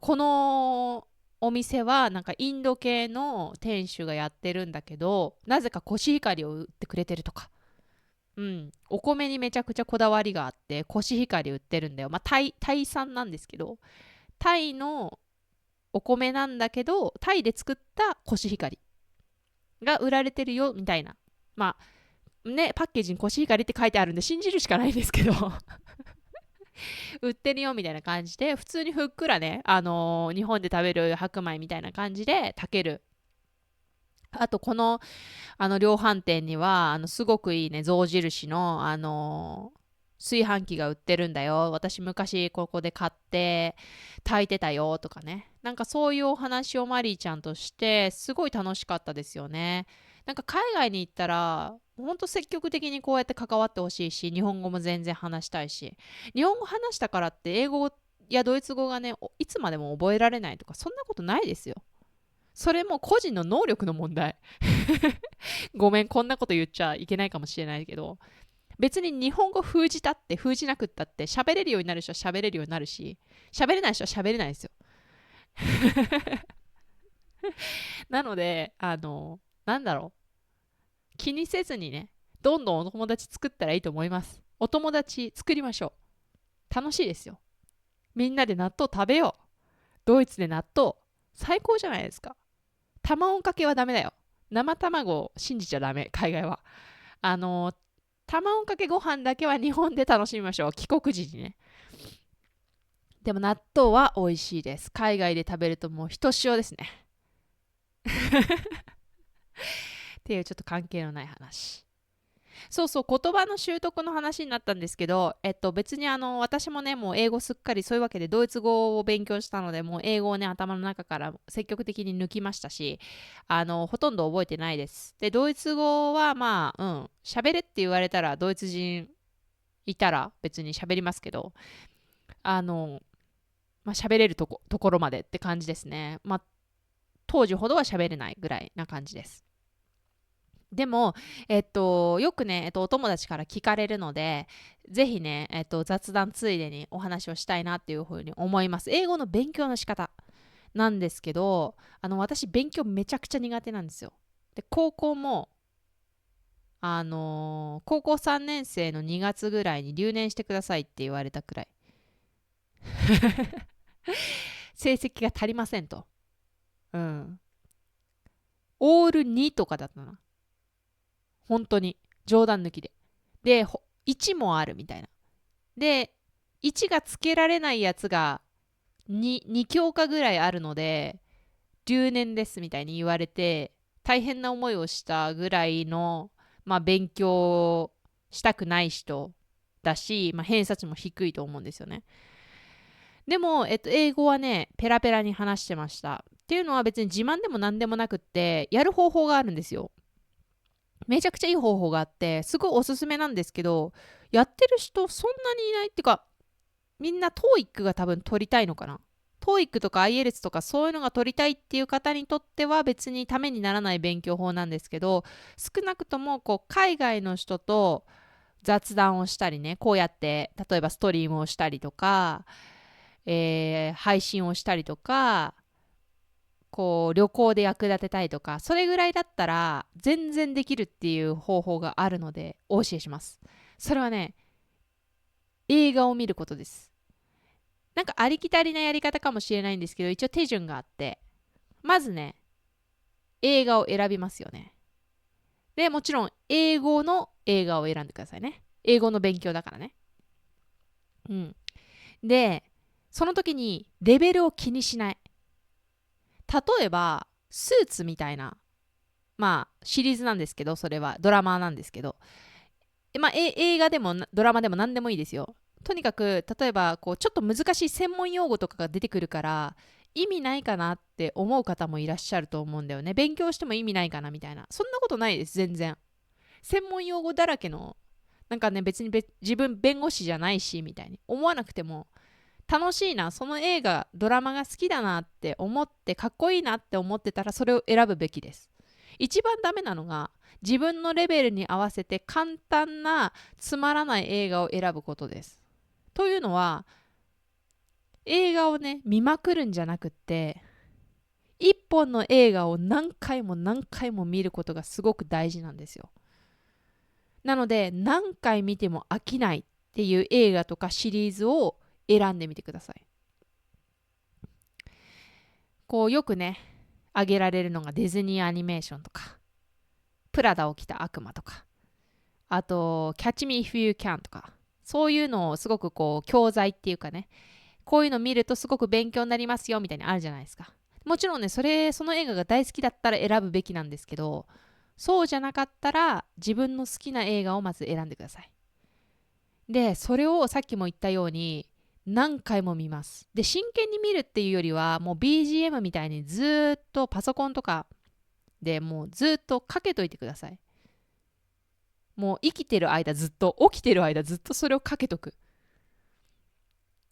このお店はなんかインド系の店主がやってるんだけど、なぜかコシヒカリを売ってくれてるとか。うん、お米にめちゃくちゃこだわりがあってコシヒカリ売ってるんだよ。まあタイ産なんですけど、タイのお米なんだけどタイで作ったコシヒカリが売られてるよみたいな、まあね、パッケージにコシヒカリって書いてあるんで信じるしかないんですけど売ってるよみたいな感じで、普通にふっくらね、日本で食べる白米みたいな感じで炊ける。あとこの量販店にはすごくいいね象印の炊飯器が売ってるんだよ、私昔ここで買って炊いてたよとかね、なんかそういうお話をマリーちゃんとしてすごい楽しかったですよね。なんか海外に行ったらほんと積極的にこうやって関わってほしいし、日本語も全然話したいし、日本語話したからって英語やドイツ語がねいつまでも覚えられないとかそんなことないですよ。それも個人の能力の問題。ごめん、こんなこと言っちゃいけないかもしれないけど、別に日本語封じたって封じなくったって喋れるようになる人は喋れるようになるし、喋れない人は喋れないですよ。なので、なんだろう。気にせずにね、どんどんお友達作ったらいいと思います。お友達作りましょう。楽しいですよ。みんなで納豆食べよう。ドイツで納豆。最高じゃないですか。卵かけはダメだよ。生卵を信じちゃダメ、海外は。卵かけご飯だけは日本で楽しみましょう。帰国時にね。でも納豆は美味しいです。海外で食べるともうひとしおですね。っていうちょっと関係のない話。そうそう、言葉の習得の話になったんですけど、別に私もね、もう英語すっかりそういうわけでドイツ語を勉強したので、もう英語をね、頭の中から積極的に抜きましたし、ほとんど覚えてないです。で、ドイツ語はまあ、喋れって言われたら、ドイツ人いたら別に喋りますけど、まあ、喋れるところまでって感じですね。まあ、当時ほどは喋れないぐらいな感じです。でも、よくね、お友達から聞かれるので、ぜひね、雑談ついでにお話をしたいなっていうふうに思います。英語の勉強の仕方なんですけど、私、勉強めちゃくちゃ苦手なんですよ。で、高校も、高校3年生の2月ぐらいに留年してくださいって言われたくらい。成績が足りませんと。うん。オール2とかだったな。本当に。冗談抜きで。で、1もあるみたいな。で、1がつけられないやつが2教科ぐらいあるので、留年ですみたいに言われて、大変な思いをしたぐらいの、まあ、勉強したくない人だし、まあ、偏差値も低いと思うんですよね。でも、英語はね、ペラペラに話してました。っていうのは別に自慢でも何でもなくって、やる方法があるんですよ。めちゃくちゃいい方法があって、すごいおすすめなんですけど、やってる人そんなにいないっていうか、みんな TOEIC が多分取りたいのかな。TOEIC とか IELTS とかそういうのが取りたいっていう方にとっては別にためにならない勉強法なんですけど、少なくともこう海外の人と雑談をしたりね、こうやって例えばストリームをしたりとか、配信をしたりとか、こう旅行で役立てたいとか、それぐらいだったら全然できるっていう方法があるのでお教えします。それはね、映画を見ることです。なんかありきたりなやり方かもしれないんですけど、一応手順があって、まずね、映画を選びますよね。で、もちろん英語の映画を選んでくださいね。英語の勉強だからね。うん。で、その時にレベルを気にしない。例えばスーツみたいな、まあシリーズなんですけど、それはドラマなんですけど、まあ、映画でもドラマでも何でもいいですよ。とにかく例えばこうちょっと難しい専門用語とかが出てくるから意味ないかなって思う方もいらっしゃると思うんだよね。勉強しても意味ないかなみたいな。そんなことないです、全然。専門用語だらけの、なんかね、別に自分弁護士じゃないしみたいに思わなくても、楽しいな、その映画ドラマが好きだなって思って、かっこいいなって思ってたらそれを選ぶべきです。一番ダメなのが、自分のレベルに合わせて簡単なつまらない映画を選ぶことです。というのは、映画をね見まくるんじゃなくって、一本の映画を何回も何回も見ることがすごく大事なんですよ。なので何回見ても飽きないっていう映画とかシリーズを選んでみてください。こうよくね挙げられるのがディズニーアニメーションとか、プラダを着た悪魔とか、あとキャッチミー if you can とか、そういうのをすごくこう教材っていうかね、こういうの見るとすごく勉強になりますよみたいにあるじゃないですか。もちろんね、その映画が大好きだったら選ぶべきなんですけど、そうじゃなかったら自分の好きな映画をまず選んでください。で、それをさっきも言ったように何回も見ます。で、真剣に見るっていうよりは、もう BGM みたいにずっとパソコンとかでもうずっとかけといてください。もう生きてる間ずっと、起きてる間ずっとそれをかけとく。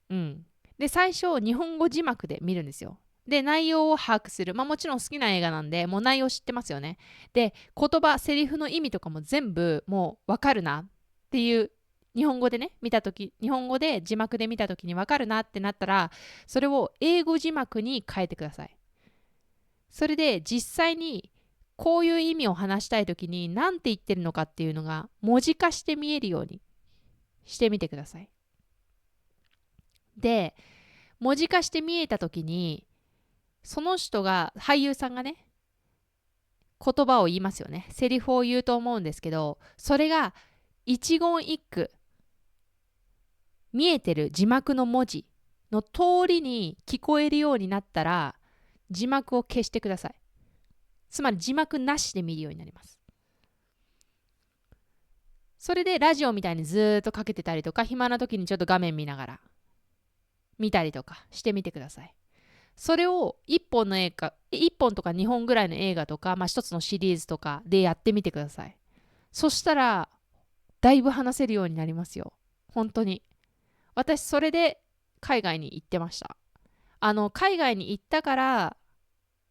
うん。で、最初、日本語字幕で見るんですよ。で、内容を把握する。まあもちろん好きな映画なんで、もう内容知ってますよね。で、言葉、セリフの意味とかも全部もうわかるなっていう、日本語でね、見たとき、日本語で字幕で見たときにわかるなってなったら、それを英語字幕に変えてください。それで実際にこういう意味を話したいときに何て言ってるのかっていうのが文字化して見えるようにしてみてください。で、文字化して見えたときに、その人が、俳優さんがね、言葉を言いますよね。セリフを言うと思うんですけど、それが一言一句、見えてる字幕の文字の通りに聞こえるようになったら、字幕を消してください。つまり字幕なしで見るようになります。それでラジオみたいにずっとかけてたりとか、暇な時にちょっと画面見ながら見たりとかしてみてください。それを1本の映画、1本とか2本ぐらいの映画とか、まあ1つのシリーズとかでやってみてください。そしたら、だいぶ話せるようになりますよ。本当に。私、それで海外に行ってました。海外に行ったから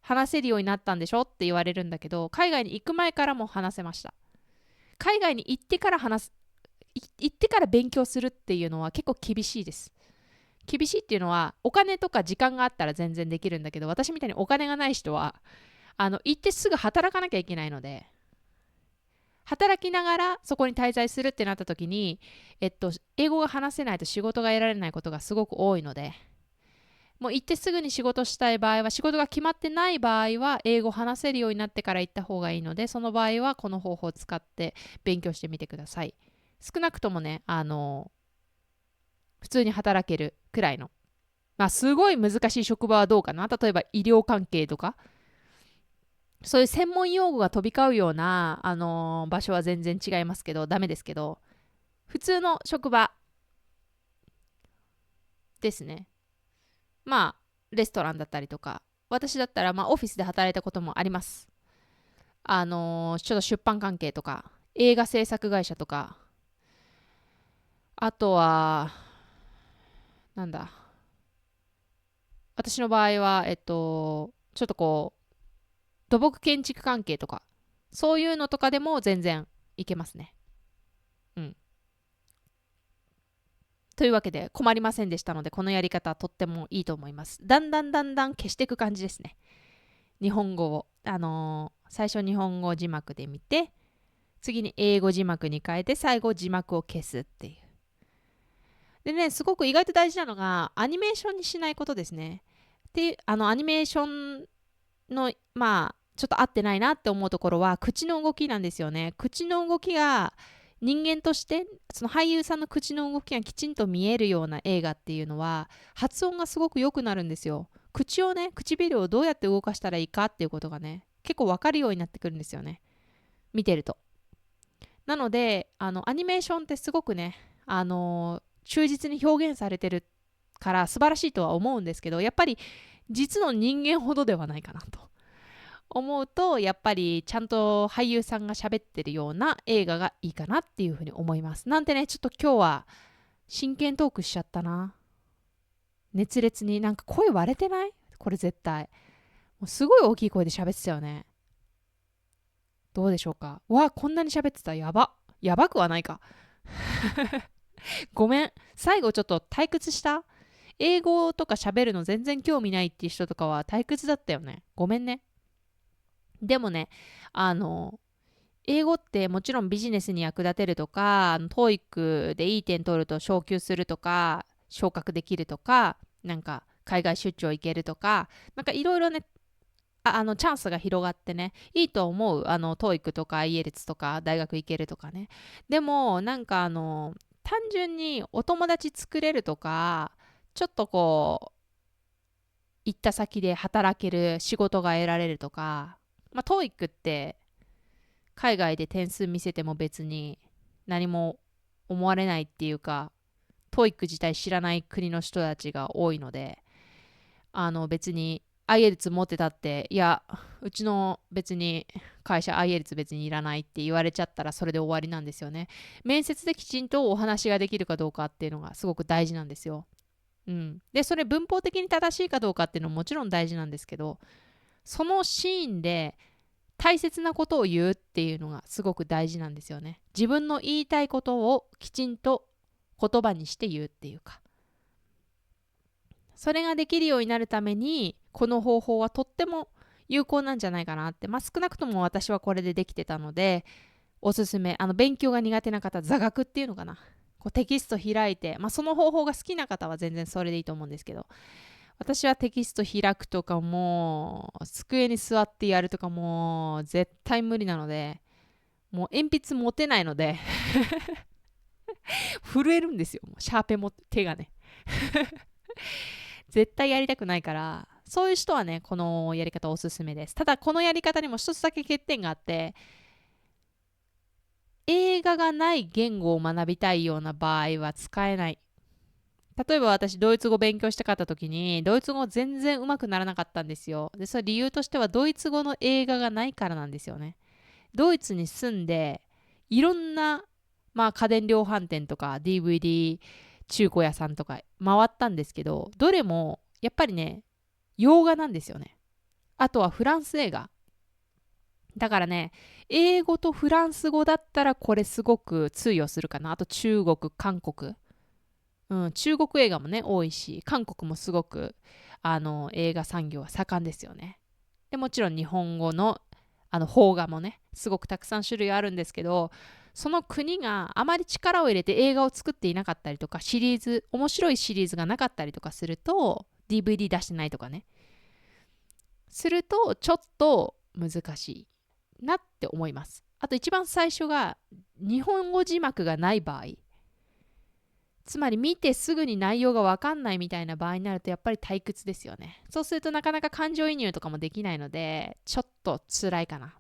話せるようになったんでしょって言われるんだけど、海外に行く前からも話せました。海外に行ってから行ってから勉強するっていうのは結構厳しいです。厳しいっていうのはお金とか時間があったら全然できるんだけど、私みたいにお金がない人は行ってすぐ働かなきゃいけないので、働きながらそこに滞在するってなった時に、英語が話せないと仕事が得られないことがすごく多いので、もう行ってすぐに仕事したい場合は、仕事が決まってない場合は英語話せるようになってから行った方がいいので、その場合はこの方法を使って勉強してみてください。少なくともね、普通に働けるくらいの、まあすごい難しい職場はどうかな、例えば医療関係とか、そういう専門用語が飛び交うような、場所は全然違いますけど、ダメですけど、普通の職場ですね。まあレストランだったりとか、私だったらまあオフィスで働いたこともあります。ちょっと出版関係とか映画制作会社とか、あとはなんだ、私の場合はちょっとこう土木建築関係とか、そういうのとかでも全然いけますね。うん。というわけで困りませんでしたので、このやり方とってもいいと思います。だんだんだんだん消していく感じですね。日本語を。最初日本語字幕で見て、次に英語字幕に変えて、最後字幕を消すっていう。でね、すごく意外と大事なのが、アニメーションにしないことですね。で、アニメーションの、まあ、ちょっと合ってないなって思うところは、口の動きなんですよね。口の動きが人間としてその俳優さんの口の動きがきちんと見えるような映画っていうのは発音がすごく良くなるんですよ。口をね、唇をどうやって動かしたらいいかっていうことがね、結構わかるようになってくるんですよね。見てると。なので、アニメーションってすごくね、忠実に表現されてるから素晴らしいとは思うんですけど、やっぱり実の人間ほどではないかなと思うと、やっぱりちゃんと俳優さんが喋ってるような映画がいいかなっていうふうに思います。なんてね、ちょっと今日は真剣トークしちゃったな。熱烈に。なんか声割れてない？これ絶対。もうすごい大きい声で喋ってたよね。どうでしょうか？わあ、こんなに喋ってた。やば。やばくはないか。ごめん。最後ちょっと退屈した？英語とか喋るの全然興味ないっていう人とかは退屈だったよね。ごめんね。でもね、英語ってもちろんビジネスに役立てるとか、TOEIC でいい点取ると昇給するとか、昇格できるとか、なんか海外出張行けるとか、なんかいろいろね、チャンスが広がってね、いいと思う。TOEIC とか IELTS とか大学行けるとかね。でも、なんか単純にお友達作れるとか、ちょっとこう、行った先で働ける仕事が得られるとか、まあ、TOEIC って海外で点数見せても別に何も思われないっていうか、TOEIC 自体知らない国の人たちが多いので、別に IELTS 持ってたって、いや、うちの別に会社 IELTS 別にいらないって言われちゃったらそれで終わりなんですよね。面接できちんとお話ができるかどうかっていうのがすごく大事なんですよ。うん。で、それ文法的に正しいかどうかっていうのももちろん大事なんですけど、そのシーンで大切なことを言うっていうのがすごく大事なんですよね。自分の言いたいことをきちんと言葉にして言うっていうか。それができるようになるために、この方法はとっても有効なんじゃないかなって。まあ少なくとも私はこれでできてたので、おすすめ。勉強が苦手な方、座学っていうのかな。こうテキスト開いて、まあその方法が好きな方は全然それでいいと思うんですけど、私はテキスト開くとかもう机に座ってやるとかもう絶対無理なので、もう鉛筆持てないので震えるんですよ。もうシャーペンも手がね絶対やりたくないから、そういう人はね、このやり方おすすめです。ただこのやり方にも一つだけ欠点があって、映画がない言語を学びたいような場合は使えない。例えば私ドイツ語勉強したかった時にドイツ語全然上手くならなかったんですよ。でそれ理由としてはドイツ語の映画がないからなんですよね。ドイツに住んでいろんな、まあ、家電量販店とか DVD 中古屋さんとか回ったんですけど、どれもやっぱりね、洋画なんですよね。あとはフランス映画だからね、英語とフランス語だったらこれすごく通用するかな。あと中国、韓国、中国映画もね多いし、韓国もすごく映画産業は盛んですよね。でもちろん日本語の邦画もねすごくたくさん種類あるんですけど、その国があまり力を入れて映画を作っていなかったりとか、シリーズ面白いシリーズがなかったりとかすると、 DVD 出してないとかねするとちょっと難しいなって思います。あと一番最初が日本語字幕がない場合、つまり見てすぐに内容が分かんないみたいな場合になるとやっぱり退屈ですよね。そうするとなかなか感情移入とかもできないのでちょっと辛いかなっ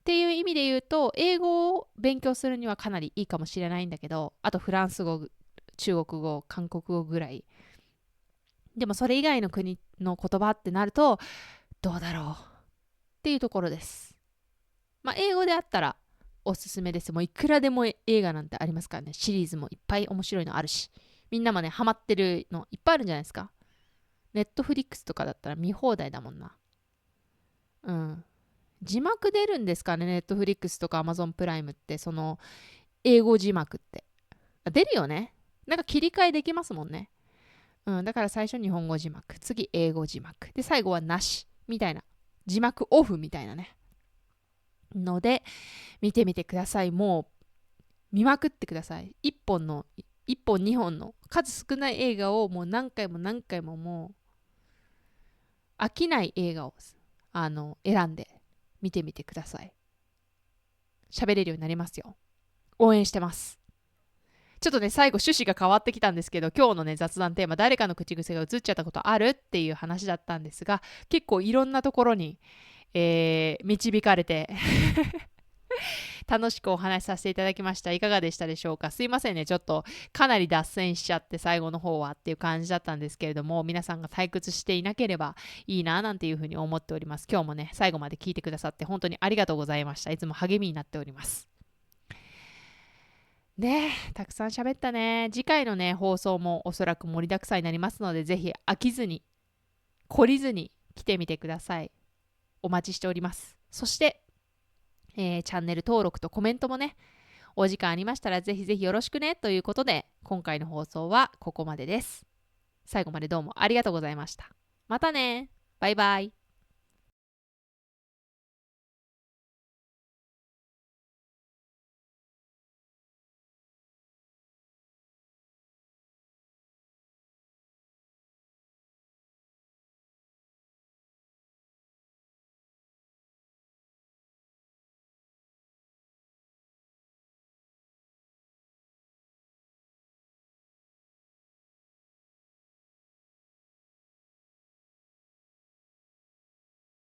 ていう意味で言うと、英語を勉強するにはかなりいいかもしれないんだけど、あとフランス語、中国語、韓国語ぐらい。でもそれ以外の国の言葉ってなるとどうだろうっていうところです。まあ英語であったらおすすめです。もういくらでも映画なんてありますからね。シリーズもいっぱい面白いのあるし、みんなもねハマってるのいっぱいあるんじゃないですか。ネットフリックスとかだったら見放題だもんな。うん。字幕出るんですかね、ネットフリックスとかアマゾンプライムって。その英語字幕って出るよね。なんか切り替えできますもんね。だから最初日本語字幕、次英語字幕で、最後はなしみたいな、字幕オフみたいなねので見てみてください。もう見まくってください。1本2本の数少ない映画をもう何回も何回も、もう飽きない映画を選んで見てみてください。喋れるようになりますよ。応援してます。ちょっとね、最後趣旨が変わってきたんですけど、今日のね、雑談テーマ、誰かの口癖が映っちゃったことあるっていう話だったんですが、結構いろんなところに、導かれて楽しくお話しさせていただきました。いかがでしたでしょうか。すいませんね、ちょっとかなり脱線しちゃって最後の方はっていう感じだったんですけれども、皆さんが退屈していなければいいななんていうふうに思っております。今日もね、最後まで聞いてくださって本当にありがとうございました。いつも励みになっております。ねえ、たくさん喋ったね。次回のね、放送もおそらく盛りだくさんになりますので、ぜひ飽きずに、懲りずに来てみてください。お待ちしております。そして、チャンネル登録とコメントもね、お時間ありましたらぜひぜひよろしくねということで、今回の放送はここまでです。最後までどうもありがとうございました。またね。バイバイ。